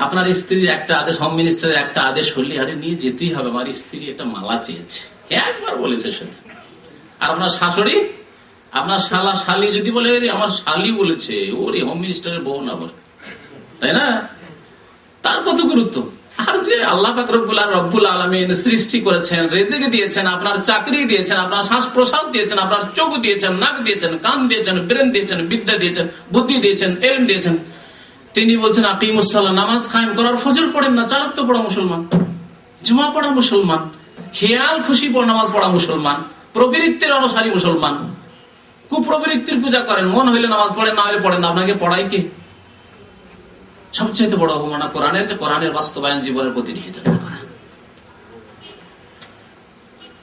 আপনার স্ত্রীর একটা আদেশ, হোম মিনিস্টারের একটা আদেশ হলে আরে নিয়ে যেতেই হবে, আমার স্ত্রী একটা মালা চেয়েছে, একবার বলেছে শুধু। আর আপনার শাশুড়ি, আপনার শালা শালি যদি বলে আমার শালি বলেছে, ওরে হোম মিনিস্টারের বউ না বল, তাই না? তার কত গুরুত্ব। আর যে আল্লাহ পাক রব্বুল আলামিন সৃষ্টি করেছেন, রিজিক দিয়েছেন, আপনার চাকরি দিয়েছেন, আপনার শ্বাস প্রশ্বাস দিয়েছেন, আপনার চোখ দিয়েছেন, নাক দিয়েছেন, কান দিয়েছেন, ব্রেন দিয়েছেন, বিদ্যা দিয়েছেন, বুদ্ধি দিয়েছেন, ইলম দিয়েছেন, তিনি বলছেন আকিমুসসালাহ, নামাজ কায়েম করার, ফজর পড়েন না, 4 ওয়াক্ত পড়া মুসলমান, জুমা পড়া মুসলমান, খেয়াল খুশি নামাজ পড়া মুসলমান, প্রবৃত্তির অনুসারী মুসলমান। কুপ্রবৃত্তির পূজা করেন, মন হইলে নামাজ পড়েন, না হলে পড়েন না, আপনাকে পড়াই কে? সবচেয়ে বড় অবমাননা কোরআনের, যে কোরআনের বাস্তবায়ন জীবনের প্রতিটি ক্ষেত্রে করা।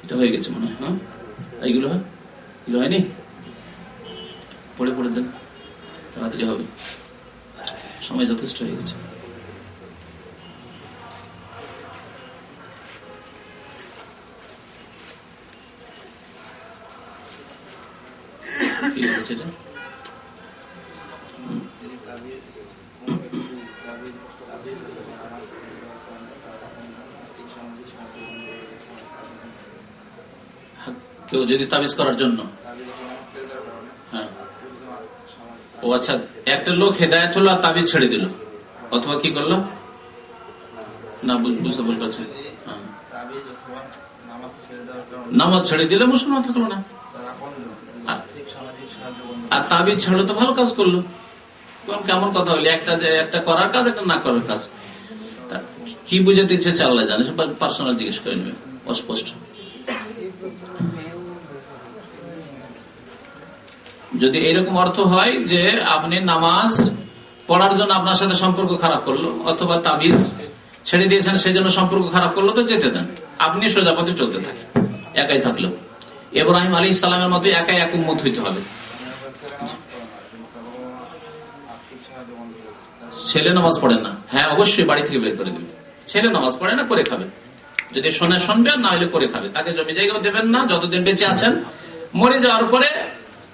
এটা হয়ে গেছে মনে হয়। হ্যাঁ, এইগুলো হয়নি, পড়ে পড়ে দেন, তাড়াতাড়ি হবে, সময় যথেষ্ট হয়ে গেছে। ঠিক আছে, এটা কেউ যদি তাবিজ করার জন্য, হ্যাঁ, ও আচ্ছা, একটা লোক হেদায়েত হলো আর তাবিজ ছেড়ে দিল, অথবা কি করলো না বুঝতে ভুল করছে, নামাজ ছেড়ে দিলে মুসলমান থাকলো না, আর তাবিজ ছাড়লো তো ভালো কাজ করলো। কেমন কথা হলো, একটা করার কাজ, একটা না করার কাজ। কি বুঝাতে ইচ্ছে আল্লাহ জানে, পার্সোনাল জিজ্ঞেস করে নেবে অস্পষ্ট। যদি এরকম অর্থ হয় যে আপনি নামাজ পড়ার জন্য আপনার সাথে সম্পর্ক খারাপ করলো, অথবা তাবিজ ছেড়ে দিয়েছেন সেই জন্য সম্পর্ক খারাপ করলো, তো যেতে দেন, আপনি সোজা পথে চলতে থাকেন, একাই থাকলো। ইব্রাহিম আলাইহিস সালামের মতো একাই এক উম্মত হইতে হবে। ছেলে নামাজ পড়েন না, হ্যাঁ অবশ্যই বাড়ি থেকে বের করে দেবে। ছেলে নামাজ পড়ে না, করে খাবে, যদি শোনে শুনবে, না হলে করে খাবে। তাকে জমি জায়গাও দেবেন না যতদিন বেঁচে আছেন, মরে যাওয়ার পরে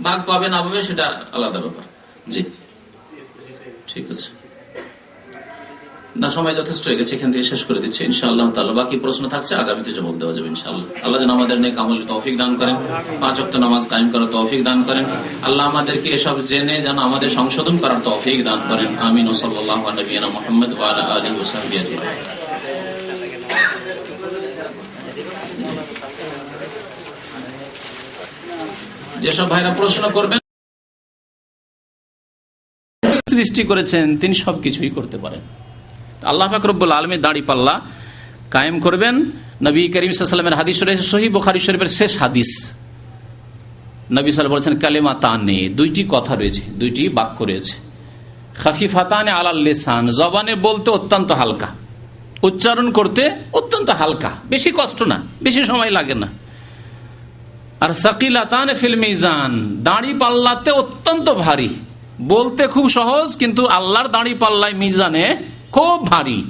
ভাগ পাবে না পাবে সেটা আলাদা ব্যাপার। জি ঠিক আছে, না সময় যথেষ্ট হয়ে গেছে, এখান থেকে শেষ করে দিচ্ছি ইনশাআল্লাহ তাআলা। বাকি প্রশ্ন থাকছে, আগামীতে জবাব দেওয়া যাবে ইনশাআল্লাহ। আল্লাহ যেন আমাদের নেক আমলে তৌফিক দান করেন, 5 ওয়াক্ত নামাজ কায়েম করার তৌফিক দান করেন। আল্লাহ আমাদেরকে এসব জেনে যেন আমাদের সংশোধন করার তৌফিক দান করেন। আমিন। সাল্লাল্লাহু আলা নবিয়িনা মুহাম্মদ ওয়া আলা আলিহি ওয়া সাহবিহি আজমাইন। যেসব ভাইরা প্রশ্ন করবেন, সৃষ্টি করেছেন তিনি সবকিছুই করতে পারেন। আল্লাহ পাক রব্বুল আলামিন দাড়ি পাল্লা কায়েম করবেন। নবী করিম সাল্লাল্লাহু আলাইহি ওয়াসাল্লামের হাদিস রয়েছে, সহিহ বুখারী শরীফের শেষ হাদিস, নবী সাল্লাল্লাহু বলেছেন কালিমাতানে, 2টি কথা রয়েছে, 2টি বাক্য রয়েছে, খাফিফাতানে আলাল লিসান, জবানে বলতে অত্যন্ত হালকা, উচ্চারণ করতে অত্যন্ত হালকা, বেশি কষ্ট না, বেশি সময় লাগে না। আর সাকিলাতানে ফিল মিজান, দাড়ি পাল্লাতে অত্যন্ত ভারী, বলতে খুব সহজ কিন্তু আল্লাহর দাড়ি পাল্লায় মিজানে খুব ভারী।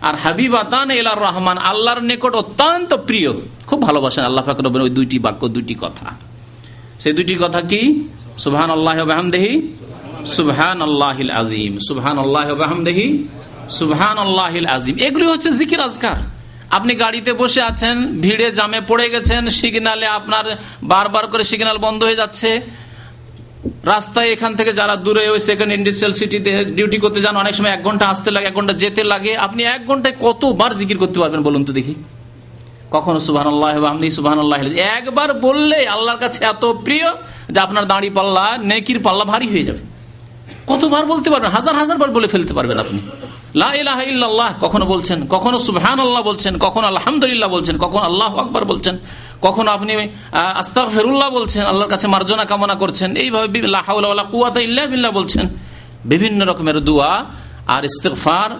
আর হাবিবাতান ইলার রহমান, আল্লাহর নিকট অত্যন্ত প্রিয়, খুব ভালোবাসেন আল্লাহ পাক রব্বুল। ওই 2টি বাক্য, 2টি কথা, সেই 2টি কথা কি? সুবহানাল্লাহি ওয়া বিহামদিহি সুবহানাল্লাহিল আযীম, সুবহানাল্লাহি ওয়া বিহামদিহি সুবহানাল্লাহিল আযীম। এগুলি হচ্ছে জিকির আজকার। আপনি গাড়িতে বসে আছেন, ভিড়ে জামে পড়ে গেছেন, সিগন্যালে আপনার বারবার করে সিগন্যাল বন্ধ হয়ে যাচ্ছে, রাস্তায় এখান থেকে যারা দূরে ওই সেকেন্ড ইন্ডাস্ট্রিয়াল সিটিতে ডিউটি করতে যান, অনেক সময় 1 ঘন্টা আসতে লাগে, 1 ঘন্টা যেতে লাগে। আপনি 1 ঘন্টায় কতবার জিকির করতে পারবেন বলুন তো দেখি? কখনো সুবহানাল্লাহ ওয়া বিহামদিহি সুবহানাল্লাহ, একবার বললে আল্লাহর কাছে এত প্রিয় যে আপনার দাঁড়ি পাল্লা, নেকির পাল্লা ভারী হয়ে যাবে। কতবার বলতে পারবেন? হাজার হাজার বার বলে ফেলতে পারবেন আপনি। লা ইলাহা ইল্লাল্লাহ কখনো বলছেন, কখনো সুবহানাল্লাহ বলছেন, কখনো আলহামদুলিল্লাহ বলছেন, কখনো আল্লাহু আকবার বলছেন, কখনো আপনি আস্তাগফিরুল্লাহ বলছেন, আল্লাহর কাছে মার্জনা কামনা করছেন, এইভাবে লা হাওলা ওয়ালা কুওয়াতা ইল্লা বিল্লাহ বলছেন। বিভিন্ন রকমের দোয়া আর ইস্তিগফার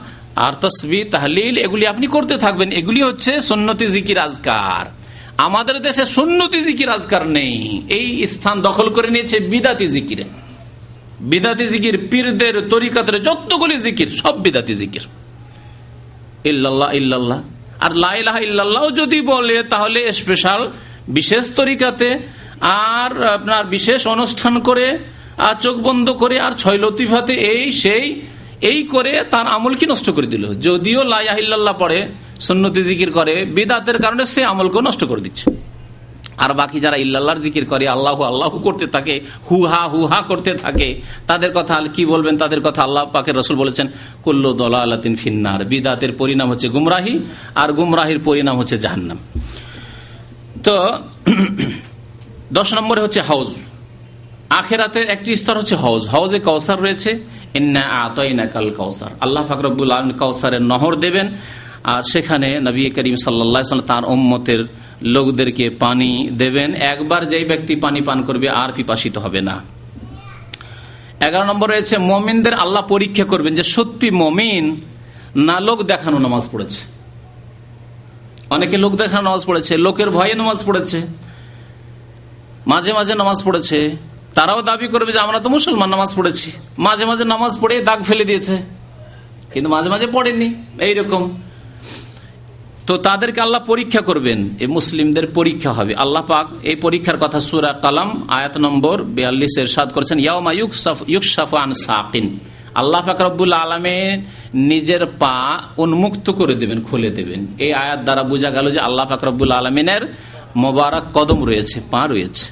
আর তাসবিহ তাহলিল এগুলি আপনি করতে থাকবেন। এগুলি হচ্ছে সুন্নতি জিকির আজকার। আমাদের দেশে সুন্নতি জিকির আজকার নেই, এই স্থান দখল করে নিয়েছে বিদাতি জিকিরে। বিদাতি জিকির, পীরদের তরিকাতের যতগুলি জিকির সব বিদাতি জিকির। ইল্লাল্লাহ ইল্লাল্লাহ আর লা ইলাহা ইল্লাল্লাহ যদি বলে তাহলে স্পেশাল বিশেষ তরিকাতে আর আপনার বিশেষ অনুষ্ঠান করে আর চোখ বন্ধ করে আর 6 লতিফাতে এই সেই এই করে তার আমল কি নষ্ট করে দিল। যদিও লা ইলাহা ইল্লাল্লাহ পড়ে, সুন্নতি জিকির করে, বিদাতের কারণে সে আমলকে নষ্ট করে দিচ্ছে। আর বাকি যারা ইল্লাল্লাহর জিকির করে, আল্লাহু আল্লাহু করতে থাকে, হুহা করতে থাকে, তাদের কথা কি বলবেন? তাদের কথা আল্লাহ পাকের রাসূল বলেছেন কুল্লু দালালাতিন ফিন্নার। বিদাতের পরিণাম হচ্ছে গুমরাহি, আর গুমরাহির পরিণাম হচ্ছে জাহান্নাম। তো 10 নম্বরে হচ্ছে হাউজ। আখিরাতের একটি স্তর হচ্ছে হাউজ। হাউজে কাউসার রয়েছে। ইন্না আতাইনাকাল কাউসার। আল্লাহ পাক রব্বুল আলামিন কাউসারের নহর দেবেন, আর সেখানে নবী করিম সাল্লাল্লাহু আলাইহি ওয়াসাল্লাম তার উম্মতের লোকদেরকে পানি দেবেন। একবার যেই ব্যক্তি পানি পান করবে আর পিপাসিত হবে না। 11 নম্বর রয়েছে মুমিনদের আল্লাহ পরীক্ষা করবেন যে সত্যি মুমিন না লোক দেখানো নামাজ পড়েছে। অনেকে লোক দেখানো নামাজ পড়েছে, লোকের ভয়ে নামাজ পড়েছে, মাঝে মাঝে নামাজ পড়েছে। তারাও দাবি করবে যে আমরা তো মুসলমান, নামাজ পড়েছি। মাঝে মাঝে নামাজ পড়ে দাগ ফেলে দিয়েছে, কিন্তু মাঝে মাঝে পড়েনি, এইরকম। তো তাদেরকে আল্লাহ পরীক্ষা করবেন, এই মুসলিমদের পরীক্ষা হবে। আল্লাহ পাক এই পরীক্ষার কথা সূরা কালাম আয়াত নম্বর 42 ইরশাদ করেছেন, ইয়াউমা ইউকশাফু আন সাকিন। আল্লাহ পাক রব্বুল আলামিন নিজের পা উন্মুক্ত করে দেবেন, খুলে দেবেন। এই আয়াত দ্বারা বোঝা গেল যে আল্লাহ পাক রব্বুল আলামিনের মোবারক কদম রয়েছে, পা রয়েছে।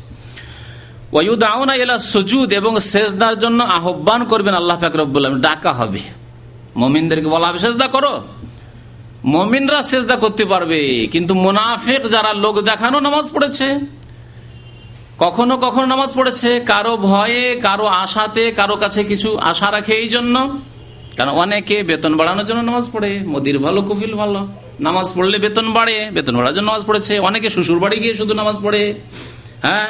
ওয়ায়ুদাউনা ইলা সুজুদ, এবং সেজদার জন্য আহ্বান করবেন আল্লাহ পাক রব্বুল আলামিন, ডাকা হবে। মুমিনদেরকে বলা হবে সেজদা করো। মুমিনরা সেজদা করতে পারবে, কিন্তু মুনাফিক যারা লোক দেখানো নামাজ পড়েছে, কখনো কখনো নামাজ পড়েছে কারো ভয়ে, কারো আশাতে, কারো কাছে কিছু আশা রাখে, এই জন্য। কারণ অনেকে বেতন বাড়ানোর জন্য নামাজ পড়ে, মোদির ভালো কফিল ভালো, নামাজ পড়লে বেতন বাড়ে, বেতন বাড়ার জন্য নামাজ পড়েছে। অনেকে শ্বশুর বাড়ি গিয়ে শুধু নামাজ পড়ে, হ্যাঁ।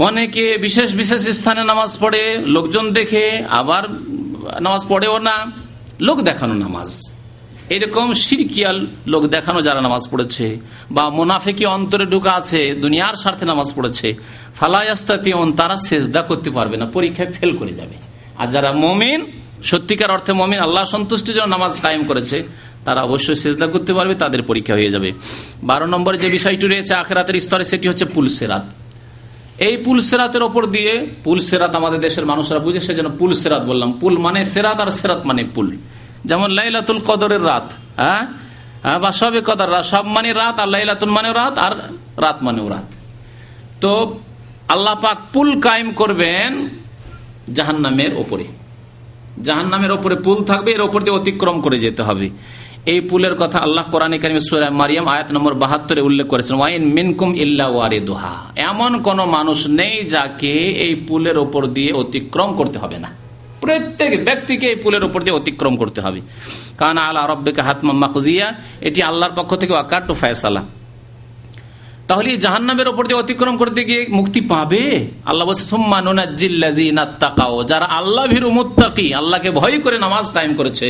অনেকে বিশেষ বিশেষ স্থানে নামাজ পড়ে লোকজন দেখে, আবার নামাজ পড়েও না, লোক দেখানো নামাজ। এরকম শিরকিয়াল লোক দেখানো যারা নামাজ পড়েছে, বা মুনাফিকি অন্তরে ঢুকা আছে, দুনিয়ার স্বার্থে নামাজ পড়েছে, ফালা ইয়াস্তাতিউন, তারা সেজদা করতে পারবে না, পরীক্ষায় ফেল করে যাবে। আর যারা মুমিন, সত্যিকার অর্থে মুমিন, আল্লাহ সন্তুষ্টির জন্য নামাজ কায়েম করেছে, তারা অবশ্যই সেজদা করতে পারবে, তাদের পরীক্ষা হয়ে যাবে। 12 নম্বরে যে বিষয়টি রয়েছে আখিরাতের স্তরে, সেটি হচ্ছে পুলসিরাত। এই পুলসিরাতের ওপর দিয়ে, পুলসিরাত আমাদের দেশের মানুষরা বুঝে, সেজন্য পুলসিরাত বললাম। পুল মানে সিরাত, আর সিরাত মানে পুল। যেমন লাইলাতুল কদরের রাত, হ্যাঁ, বা সবে কদর রাত, সব মানে রাত, আর লাইলাতুল মানে রাত, আর রাত মানেও রাত। তো আল্লাহ পাক পুল কায়েম করবেন জাহান্নামের ওপরে। জাহান্নামের ওপরে পুল থাকবে, এর ওপর দিয়ে অতিক্রম করে যেতে হবে। এই পুলের কথা আল্লাহ কোরআনে কারিমে সূরা মারিয়াম আয়াত নম্বর 72 উল্লেখ করেছেন, ওয়াইন মিনকুম ইল্লা ওয়ারিদুহা। এমন কোন মানুষ নেই যাকে এই পুলের ওপর দিয়ে অতিক্রম করতে হবে না। প্রত্যেক ব্যক্তিকে এই পুলের উপর দিয়ে অতিক্রম করতে হবে। কানা আলা রাব্বিকা হাতমান মাকজিয়া, এটি আল্লাহর পক্ষ থেকে ওয়াকাতু ফায়সালা। তাহলে জাহান্নামের উপর দিয়ে অতিক্রম করতে গিয়ে মুক্তি পাবে। আল্লাহ বলছে সুম্মা নুনাজ্জিল্লাযিনা তাকাও, যারা আল্লাহ ভীরু মুত্তাকি, আল্লাহকে ভয় করে নামাজ কায়েম করেছে,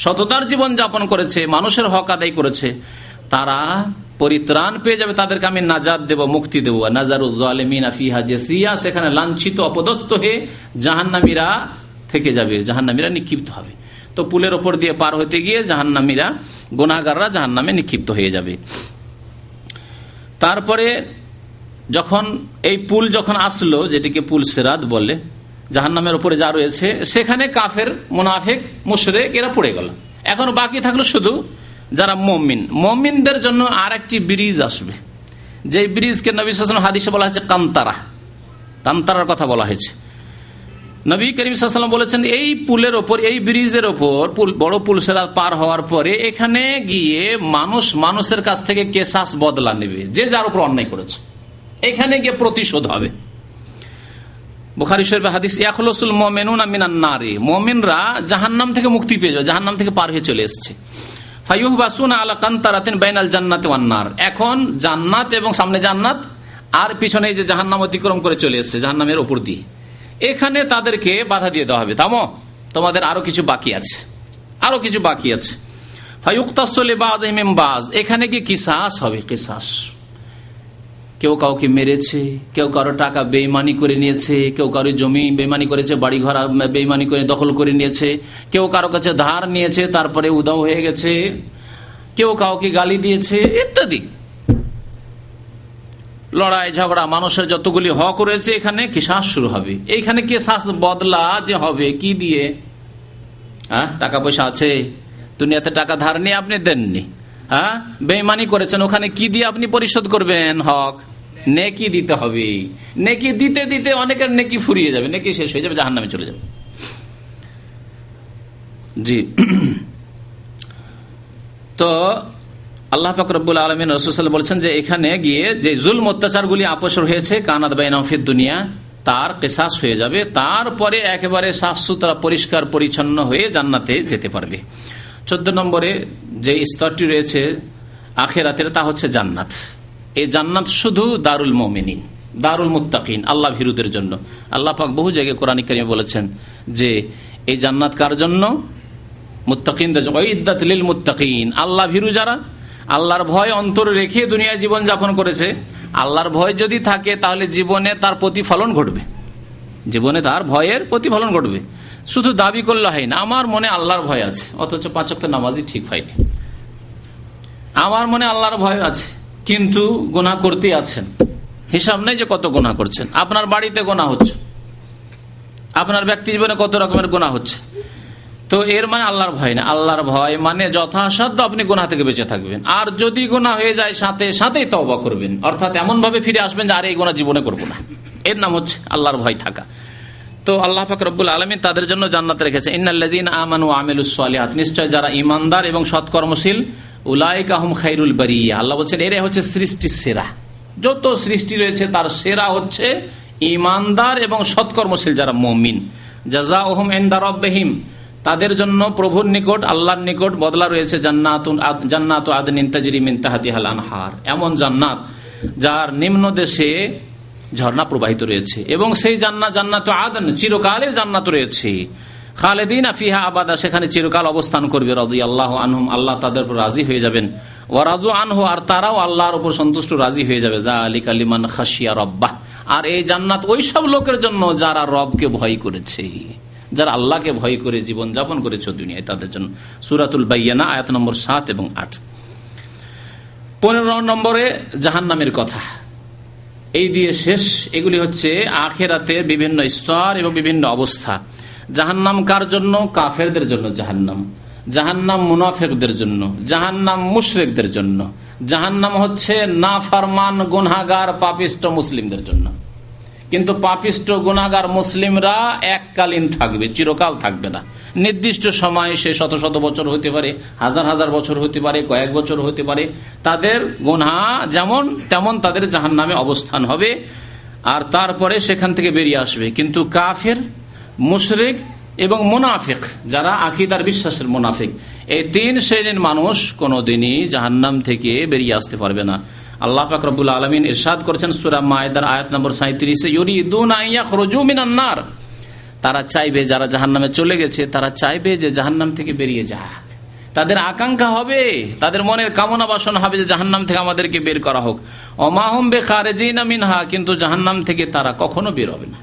সততার জীবন যাপন করেছে, মানুষের হক আদায় করেছে, তারা পরিত্রাণ পেয়ে যাবে, তাদেরকে আমি নাজাত দেব, মুক্তি দেব। নাজারুজ জালিমিনা ফিহা জাসিয়া, সেখানে লাঞ্ছিত অপদস্থ হয়ে জাহান্নামীরা থেকে যাবে, জাহান্নামীরা নিক্ষিপ্ত হবে। তো পুলের ওপর দিয়ে পার হতে গিয়ে জাহান্নামীরা, গুনাহগাররা জাহান্নামে নিক্ষিপ্ত হয়ে যাবে। তারপরে যখন এই পুল যখন আসলো, যেটিকে পুল সিরাত বলে, জাহান্নামের উপরে যা রয়েছে, সেখানে কাফের, মুনাফিক, মুশরিক এরা পড়ে গেল। এখন বাকি থাকলো শুধু যারা মুমিন। মুমিনদের জন্য আর একটি ব্রিজ আসবে, যে ব্রিজকে নবী সাল্লাল্লাহু আলাইহি ওয়াসাল্লাম হাদিসে বলা হয়েছে কান্তারা। কান্তারার কথা বলা হয়েছে। নবী করিম সাল্লাল্লাহু আলাইহি ওয়াসাল্লাম বলেছেন এই পুলের ওপর, এই ব্রিজের ওপর, বড় পুল সেরা পার হওয়ার পরে এখানে গিয়ে মানুষের কাছ থেকে কেসাস বদলা নেবে, যে যার উপর অন্যায় করেছে এখানে গিয়ে প্রতিশোধ হবে। বুখারী শরীফের হাদিস, ইয়াখলুসুল মুমিনুনা মিনান নারি, মুমিনরা জাহান্নাম থেকে মুক্তি পেয়ে যাবে, জাহান্নাম থেকে পার হয়ে চলে এসেছে। ফায়ুহবাসুনা আলা কান্তারাতিন বাইনাল জান্নাতি ওয়ান নার, এখন জান্নাত এবং সামনে জান্নাত আর পিছনে যে জাহান্নাম অতিক্রম করে চলে এসেছে জাহান্নামের উপর দিয়ে, এখানে তাদেরকে বাধা দিয়ে দেওয়া হবে, থামো তোমাদের আরো কিছু বাকি আছে, আরো কিছু বাকি আছে। ফায়ুক্তাসু লিবাযিহিম মিন বায, এখানে কি কিসাস হবে, কিসাস। কেউ কাউকে মেরেছে, কেউ কারো টাকা বেইমানি করে নিয়েছে, কেউ কারো জমি বেইমানি করেছে, বাড়ি ঘর বেইমানি করে দখল করে নিয়েছে, কেউ কারো কাছে ধার নিয়েছে তারপরে উধাও হয়ে গেছে, কেউ কাউকে গালি দিয়েছে ইত্যাদি। লড়াই ঝগড়া মানুষের যতগুলি হক রয়েছে এখানে কিসাস শুরু হবে। এইখানে কিসাস বদলা যে হবে কি দিয়ে? টাকা পয়সা আছে, দুনিয়াতে টাকা ধার নিয়ে আপনি দেননি, বেইমানি করেছেন, ওখানে কি দিয়ে আপনি পরিশোধ করবেন হক? নেকি দিতে হবে। নেকি দিতে দিতে অনেকের নেকি ফুরিয়ে যাবে, নেকি শেষ হয়ে যাবে, জাহান্নামে চলে যাবে। জি, তো আল্লাহ পাক রব্বুল আলামিন রাসূল সাল্লাল্লাহু আলাইহি ওয়াসাল্লাম বলেছেন যে এখানে গিয়ে যে জুলম অত্যাচারগুলি আপোষর হয়েছে কানাত বাইনাহুম ফিদ দুনিয়া, তার কিসাস হয়ে যাবে, তারপরে একেবারে সাফ সুতরা পরিষ্কার পরিচ্ছন্ন হয়ে জান্নাতে যেতে পারবে। 14 নম্বরে যে স্তরটি রয়েছে আখিরাতের, তা হচ্ছে জান্নাত। এই জান্নাত শুধু দারুল মুমিনিন, দারুল মুত্তাকিন, আল্লাহ ভীরুদের জন্য। আল্লাহ পাক বহু জায়গায় কোরআন কারীমে বলেছেন যে এই জান্নাত কার জন্য? মুত্তাকিনদের জন্য। উইদ্দাত লিল মুত্তাকিন, আল্লাহ ভীরু যারা আল্লাহর ভয় অন্তরে রেখে দুনিয়ায় জীবন যাপন করেছে, আল্লাহর ভয় যদি থাকে তাহলে জীবনে তার প্রতিফলন ঘটবে, জীবনে তার ভয়ের প্রতিফলন ঘটবে। শুধু দাবি করলে হয় না, আমার মনে আল্লাহর ভয় আছে অথচ 5 ওয়াক্ত নামাজই ঠিক হয়নি, আমার মনে আল্লাহর ভয় আছে কিন্তু গুনাহ করতেই আছেন, হিসাব নেই যে কত গুনাহ করছেন। আপনার বাড়িতে গুনাহ হচ্ছে, আপনার ব্যক্তি জীবনে কত রকমের গুনাহ হচ্ছে, তো এর মানে আল্লাহর ভয় না। আল্লাহর ভয় মানে যথাসাধ্য আপনি গুনাহ থেকে বেঁচে থাকবেন, আর যদি গুনাহ হয়ে যায় সাথে সাথেই তওবা করবেন, অর্থাৎ এমন ভাবে ফিরে আসবেন যে আর এই গুনাহ জীবনে করব না। এর নাম হচ্ছে আল্লাহর ভয় থাকা। তো আল্লাহ পাক রব্বুল আলামিন তাদের জন্য জান্নাত রেখেছে। ইন্নাল্লাযীনা আমানু ওয়া আমিলুস সালিহাত, নিশ্চয় যারা ঈমানদার এবং সৎকর্মশীল, উলাইকা হুম খায়রুল বারিয়া, আল্লাহ বলেন এরাই হচ্ছে সৃষ্টির সেরা। যত সৃষ্টি রয়েছে তার সেরা হচ্ছে ঈমানদার এবং সৎকর্মশীল যারা মুমিন। জাযাউহুম ইনদা রাব্বিহিম, তাদের জন্য প্রভুর নিকট, আল্লাহর নিকট বদলা রয়েছে জান্নাতু আদনিন তাজরি মিন তাহতিহাল আনহার, এমন জান্নাত যার নিম্ন দেশে ঝর্ণা প্রবাহিত রয়েছে, এবং সেই জান্নাতু আদন চিরকালের জান্নাত রয়েছে। খালিদিনা ফিহা আবাদা, সেখানে চিরকাল অবস্থান করবে। রাদিয়াল্লাহু আনহুম, আল্লাহ তাদের উপর রাজি হয়ে যাবেন। ওয়া রাজু আনহু, আর তারাও আল্লাহর উপর সন্তুষ্ট রাজি হয়ে যাবে। যালিকা লিমান খাশিয়া রাব্বাহ, আর এই জান্নাত ওই সব লোকের জন্য যারা রবকে ভয় করেছে, যারা আল্লাহকে ভয় করে জীবন যাপন করেছে দুনিয়ায়, তাদের জন্য। সূরাতুল বাইয়ানা আয়াত নম্বর 7 এবং 8। 15 নম্বরে জাহান্নামের কথা, এই দিয়ে শেষ। এগুলি হচ্ছে আখিরাতের বিভিন্ন স্তর এবং বিভিন্ন অবস্থা। জাহান্নাম কার জন্য? কাফেরদের জন্য জাহান্নাম, জাহান্নাম মুনাফিকদের জন্য, জাহান্নাম মুশরিকদের জন্য, জাহান্নাম হচ্ছে নাফরমান গুনাহগার পাপিষ্ট মুসলিমদের জন্য। কিন্তু পাপিষ্ট গুনাহগার মুসলিমরা এককালীন থাকবে, চিরকাল থাকবে না। নির্দিষ্ট সময়, সে শত শত বছর হতে পারে, হাজার হাজার বছর হতে পারে, কয়েক বছর হতে পারে, তাদের গুনাহ যেমন তেমন তাদের জাহান্নামে অবস্থান হবে, আর তারপরে সেখান থেকে বেরিয়ে আসবে। কিন্তু কাফের, মুশরিক এবং মুনাফিক, যারা আকীদার বিশ্বাসের মুনাফিক, এই 3 শ্রেণীর মানুষ কোনোদিনই জাহান্নাম থেকে বেরিয়ে আসতে পারবে না। আল্লাহ পাক রব্বুল আলামিন ইরশাদ করেছেন সূরা মায়েদার আয়াত নম্বর 37, ইউরিদুনা আন ইয়াখরুজু মিনান নার, তারা চাইবে, যারা জাহান্নামে চলে গেছে তারা চাইবে যে জাহান্নাম থেকে বেরিয়ে যাক। তাদের আকাঙ্ক্ষা হবে, তাদের মনের কামনা বাসনা হবে যে জাহান্নাম থেকে আমাদেরকে বের করা হোক। ওমা হুম বিখারিজিনা মিনহা, কিন্তু জাহান্নাম থেকে তারা কখনো বের হবে না,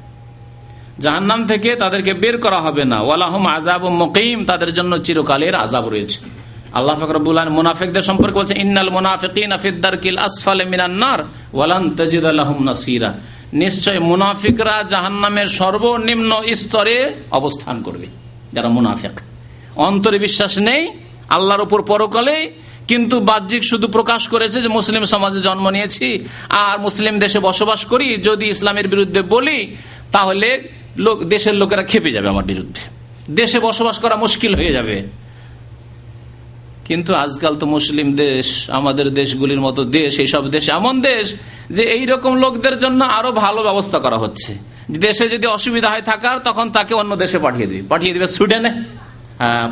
জাহান্নাম থেকে তাদেরকে বের করা হবে না। ওয়ালাহুম আযাবুম মুকিম, তাদের জন্য চিরকালের আযাব রয়েছে। আল্লাহ পাক রব্বুল আলামিন মুনাফিকদের সম্পর্কে বলছেন, ইন্নাল মুনাফিকিনা ফিদ দারকিল আসফালি মিনান নার ওয়ালান তাজিদা লাহুম নাসীরা, নিশ্চয় মুনাফিকরা জাহান্নামের সর্বনিম্ন স্তরে অবস্থান করবে। যারা মুনাফিক, অন্তরে বিশ্বাস নেই আল্লাহর উপর পরকালে, কিন্তু বাহ্যিক শুধু প্রকাশ করেছে যে মুসলিম সমাজে জন্ম নিয়েছি আর মুসলিম দেশে বসবাস করি, যদি ইসলামের বিরুদ্ধে বলি তাহলে দেশের লোকেরা খেপে যাবে আমার বিরুদ্ধে, দেশে বসবাস করা মুশকিল হয়ে যাবে। কিন্তু আজকাল তো মুসলিম দেশ, আমাদের দেশগুলির মতো দেশ, এইসব দেশ এমন দেশ যে এইরকম লোকদের জন্য আরো ভালো ব্যবস্থা করা হচ্ছে। দেশে যদি অসুবিধা হয় থাকার, তখন তাকে অন্য দেশে পাঠিয়ে দিবে সুইডেনে,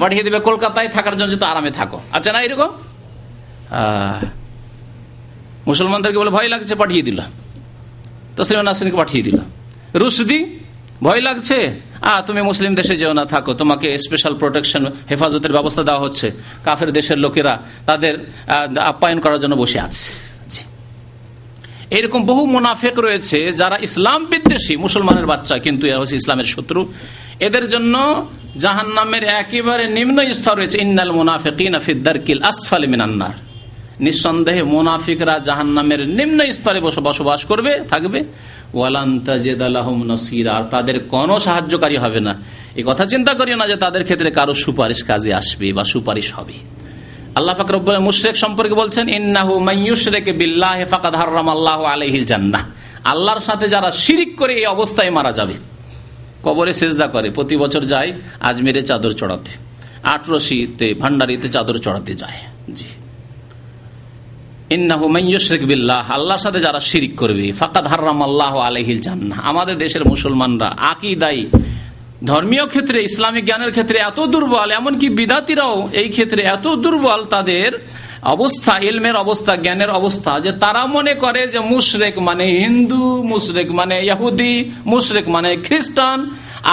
পাঠিয়ে দিবে কলকাতায়, থাকার জন্য তো আরামে থাকো। আচ্ছা না, এরকম মুসলমানদেরকে বলে ভয় লাগছে, পাঠিয়ে দিল, তসলিমা নাসরিনকে পাঠিয়ে দিল। রুশদি ভয় লাগছে, তুমি মুসলিম দেশে যেও না, থাকো, তোমাকে স্পেশাল প্রোটেকশন, হেফাজতের ব্যবস্থা দেওয়া হচ্ছে। কাফের দেশের লোকেরা তাদের আপ্যায়ন করার জন্য বসে আছে। এরকম বহু মুনাফিক রয়েছে যারা ইসলাম বিদ্বেষী, মুসলমানের বাচ্চা, কিন্তু এরা হচ্ছে ইসলামের শত্রু। এদের জন্য জাহান্নামের একেবারে নিম্ন স্তর রয়েছে, ইন্নাল মুনাফিকিনা ফি দারকিল আসফালি মিনান নার। নিঃসন্দেহে মুনাফিকরা জাহান্নামের নিম্ন স্তরে বসবাস করবে, থাকবে। ওয়ালান তাজিদা লাহুম নাসীরা, আর তাদের কোনো সাহায্যকারী হবে না। এই কথা চিন্তা করিও না যে তাদের ক্ষেত্রে কারো সুপারিশ কাজে আসবে বা সুপারিশ হবে। আল্লাহ পাক রব্বুল আলামিন মুশরিক সম্পর্কে বলছেন, ইন্নাহু মাইয়ুশরিক বিল্লাহি ফাকাদ হারামাল্লাহু আলাইহিল জান্নাহ। আল্লাহর সাথে যারা শিরিক করে এই অবস্থায় মারা যাবে, কবরে সিজদা করে, প্রতি বছর যায় আজমিরে চাদর চড়াতে, আটরশিতে ভান্ডারিতে চাদর চড়াতে যায়। জি, ইন্নাহু মাইয়ুশরিক বিল্লাহ, আল্লাহর সাথে যারা শিরিক করবে, ফাকাদ হারামাল্লাহু আলাইহিল জান্নাহ। আমাদের দেশের মুসলমানরা আকীদাই, ধর্মীয় ক্ষেত্রে, ইসলামিক জ্ঞানের ক্ষেত্রে এত দুর্বল, এমনকি বিদাতিরাও এই ক্ষেত্রে এত দুর্বল তাদের অবস্থা, ইলমের অবস্থা, জ্ঞানের অবস্থা, যে তারা মনে করে যে মুশরিক মানে হিন্দু, মুশরিক মানে ইহুদি, মুশরিক মানে খ্রিস্টান।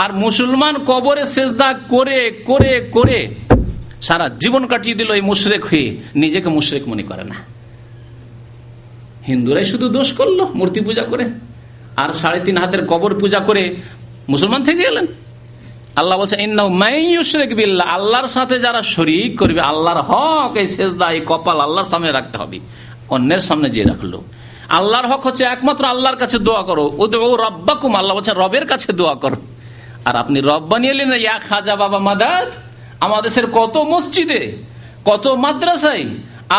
আর মুসলমান কবরে সেজদা করে করে করে সারা জীবন কাটিয়ে দিল এই মুশরিক হয়ে, নিজেকে মুশরিক মনে করে না। হিন্দুরাই শুধু দোষ করলো মূর্তি পূজা করে, আর 3.5 হাতের কবর পূজা করে মুসলমান থেকে গেলেন। আল্লাহ বলছে, ইন্নাহু মাইয়ুশরিক বিল্লাহ, আল্লাহর সাথে যারা শরীক করবে, আল্লাহর হক, এই সেজদা, এই কপাল আল্লাহর সামনে রাখতে হবে, অন্যের সামনে যে রাখলো। আল্লাহর হক হচ্ছে একমাত্র আল্লাহর কাছে দোয়া করো, উদউ রাব্বাকুম, আল্লাহ বলছে রবের কাছে দোয়া করো। আর আপনি রব বানিয়ে নিলেন ইয়া খাজা বাবা মাদাদ। আমাদের দেশের কত মসজিদে, কত মাদ্রাসায়,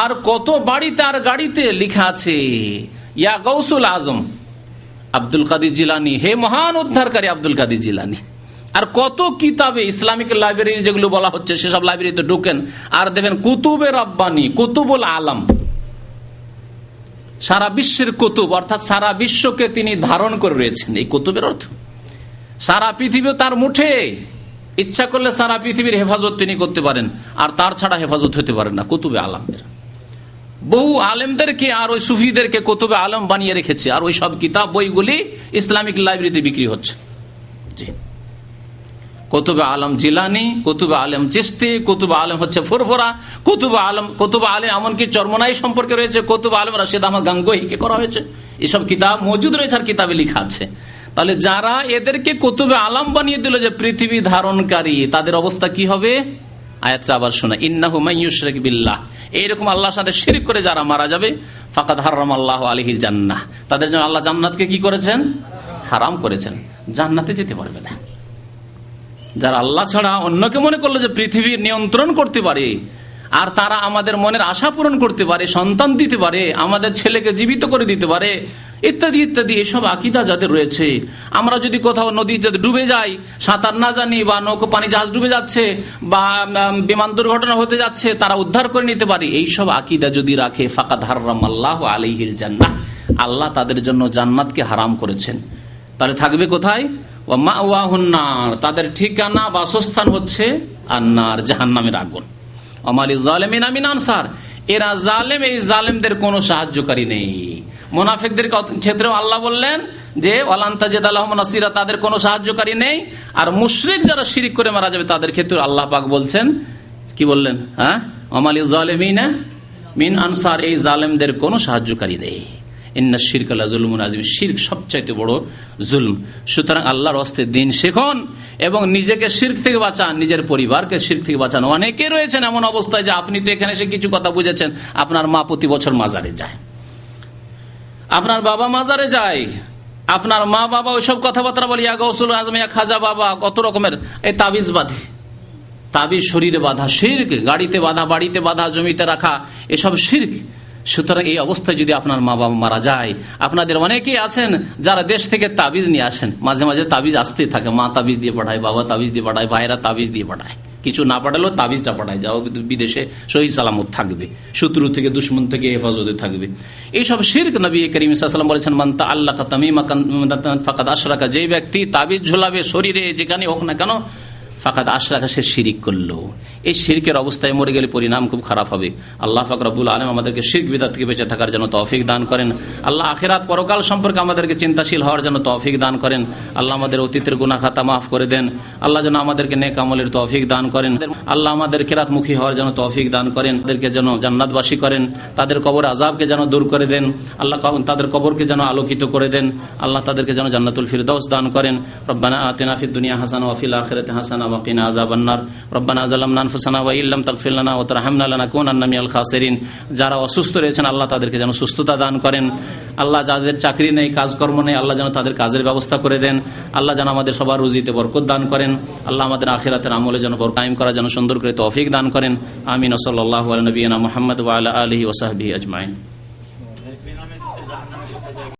আর কত বাড়িতে আর গাড়িতে লেখা আছে ইয়া গৌসুল আজম আব্দুল কাদের জিলানী, হে মহান উদ্ধারকারী আব্দুল কাদের জিলানী। আর কত কিতাবে, ইসলামিক লাইব্রেরি যেগুলো বলা হচ্ছে, সেসব লাইব্রেরিতে ঢুকেন আর দেখবেন কুতুবে রব্বানী, কুতুবুল আলম, সারা বিশ্বের কুতুব, অর্থাৎ সারা বিশ্বকে তিনি ধারণ করে রয়েছেন। এই কুতুবের অর্থ সারা পৃথিবী তার মুঠে, ইচ্ছা করলে সারা পৃথিবীর হেফাজত তিনি করতে পারেন, আর তার ছাড়া হেফাজত হতে পারে না। কুতুবে আলমের বহু আলেমদেরকে আর ওই সুফিদেরকে কুতুবে আলম বানিয়ে রেখেছে, আর ওই সব কিতাব বইগুলি ইসলামিক লাইব্রেরিতে বিক্রি হচ্ছে। জি, কুতুবে আলম জিলানী, কুতুবে আলম চিশতি, কুতুবে আলম হচ্ছে ফুরফুরা, কুতুবে আলম এমনকি চরমনাই সম্পর্কে রয়েছে, কুতুবে আলম রাশিদ আহমদ গাঙ্গুহিকে করা হয়েছে। এসব কিতাব মজুদ রয়েছে আর কিতাবে লেখা আছে। তাহলে যারা এদেরকে কুতুবে আলম বানিয়ে দিল যে পৃথিবী ধারণকারী, তাদের অবস্থা কি হবে? আয়াতটা আবার শোনা, ইন্নাহু মাইয়ুশরিক বিল্লাহ, এইরকম আল্লাহর সাথে শিরক করে যারা মারা যাবে, ফাকাদ হারামাল্লাহু আলাইহিল জান্নাহ, তাদের জন্য আল্লাহ জান্নাতকে কি করেছেন? হারাম করেছেন, জান্নাতে যেতে পারবে না। যারা আল্লাহ ছাড়া অন্যকে মনে করলো যে পৃথিবীর নিয়ন্ত্রণ করতে পারে, আর তারা আমাদের মনের আশা পূরণ করতে পারে, সন্তান দিতে পারে, আমাদের ছেলেকে জীবিত করে দিতে পারে, ইত্যাদি ইত্যাদি, এসব আকীদা যাদের রয়েছে, আমরা যদি কোথাও নদীতে ডুবে যাই, সাঁতার না জানি, বা নৌকো পানি জাহাজ ডুবে যাচ্ছে, বা বিমান দুর্ঘটনা হতে যাচ্ছে, তারা উদ্ধার করে নিতে পারে, এইসব আকীদা যদি রাখে, ফাকাদ হারামাল্লাহু আলাইহিল জান্নাহ, আল্লাহ তাদের জন্য জান্নাতকে হারাম করেছেন। তাহলে থাকবে কোথায়? ওয়া মাওয়াহুন নার, তাদের ঠিকানা বাসস্থান হচ্ছে আন্নার, জাহান্নামের আগুন। আমালি জালিমিনা মিন আনসার, এরা জালেম, এই জালেমদের কোনো সাহায্যকারী নেই। মুনাফিকদের ক্ষেত্রেও আল্লাহ বললেন যে ওয়ালান তাজিদা লাহুম নাসীরা, তাদের কোনো সাহায্যকারী নেই। আর মুশরিক যারা শিরিক করে মারা যাবে, তাদের ক্ষেত্রে আল্লাহ পাক বলছেন, কি বললেন? আমালি জালিমিনা মিন আনসার, এই জালেমদের কোনো সাহায্যকারী নেই। ইন্না শিরকা লাযুলমুন আযীম, শিরক সবচাইতে বড় জুলম। সুতরাং আল্লাহর হস্তে দিন শিখুন এবং নিজেকে শিরক থেকে বাঁচান, নিজের পরিবারকে শিরক থেকে বাঁচান। অনেকে রয়েছেন এমন অবস্থায় যে আপনি তো এখানে এসে কিছু কথা বুঝেছেন, আপনার মা প্রতি বছর মাজারে যায়, আপনার বাবা মাজারে যায়, আপনার মা বাবা ওইসব কথাবার্তা বলে, ইয়া গৌসুল আজম, ইয়া খাজা বাবা, কত রকমের এই তাবিজ বাঁধে, তাবিজ শরীরে বাঁধা শিরক, গাড়িতে বাঁধা, বাড়িতে বাঁধা, জমিতে রাখা, এসব শিরক। সুতরাং এই অবস্থায় যদি আপনার মা বাবা মারা যায়, আপনাদের অনেকেই আছেন যারা দেশ থেকে তাবিজ নিয়ে আসেন, মাঝে মাঝে তাবিজ আসতে থাকে, মা তাবিজ দিয়ে পাঠায়, বাবা তাবিজ দিয়ে পাঠায়, ভাইরা তাবিজ দিয়ে পাঠায়, কিছু না পাঠালেও তাবিজটা পাঠায়, যাও বিদেশে সহি সালামত থাকবে, শত্রু থেকে দুশ্মন থেকে হেফাজতে থাকবে। এইসব শিরক নবী করিম সাল্লাল্লাহু আলাইহি ওয়াসাল্লাম বলেছেন, মান তাআল্লাকা তামিমাতান ফাকাদ আশরাকা, যে ব্যক্তি তাবিজ ঝোলাবে শরীরে যেখানে হোক না কেন, ফাকাদ আশরাকা, সে শিরিক করলো। এই শিরকের অবস্থায় মরে গেলে পরিণাম খুব খারাপ হবে। আল্লাহ পাক রব্বুল আলামিন আমাদেরকে শিরক বিদআত থেকে বেঁচে থাকার জন্য তৌফিক দান করেন। আল্লাহ আখিরাত পরকাল সম্পর্কে আমাদেরকে চিন্তাশীল হওয়ার জন্য তৌফিক দান করেন। আল্লাহ আমাদের অতীতের গুনাহ খাতা মাফ করে দেন। আল্লাহ যেন আমাদেরকে নেক আমলের তৌফিক দান করেন। আল্লাহ আমাদের কিরাতমুখী হওয়ার জন্য তৌফিক দান করেন। তাদেরকে যেন জান্নাতবাসী করেন। তাদের কবর আযাবকে যেন দূর করে দেন। আল্লাহ তাদের কবরকে যেন আলোকিত করে দেন। আল্লাহ তাদেরকে যেন জান্নাতুল ফিরদাউস দান করেন। রব্বানা আতিনা ফিদ দুনিয়া হাসানা ওয়া ফিল আখিরাতি হাসানা ওয়া কিনা আযাবান্নার। রব্বানা যালামনা আনফুসানা ওয়া ইল্লাম তাগফির লানা ওয়া তারহামনা লানাকুনান্না মিনাল খাসিরিন। যারা অসুস্থ রয়েছেন আল্লাহ তাদেরকে যেন সুস্থতা দান করেন। আল্লাহ যাদের চাকরি নেই, কাজকর্ম নেই, আল্লাহ যেন তাদের কাজের ব্যবস্থা করে দেন। আল্লাহ যেন আমাদের সবার রুজিতে বরকত দান করেন। আল্লাহ আমাদের আখিরাতের আমলে যেন কায়েম করার জন্য সুন্দর করে তৌফিক দান করেন। আমিন। সাল্লাল্লাহু আলা নবিয়িনা মুহাম্মদ ওয়া আলা আলিহি ওয়া সাহবিহি আজমাইন।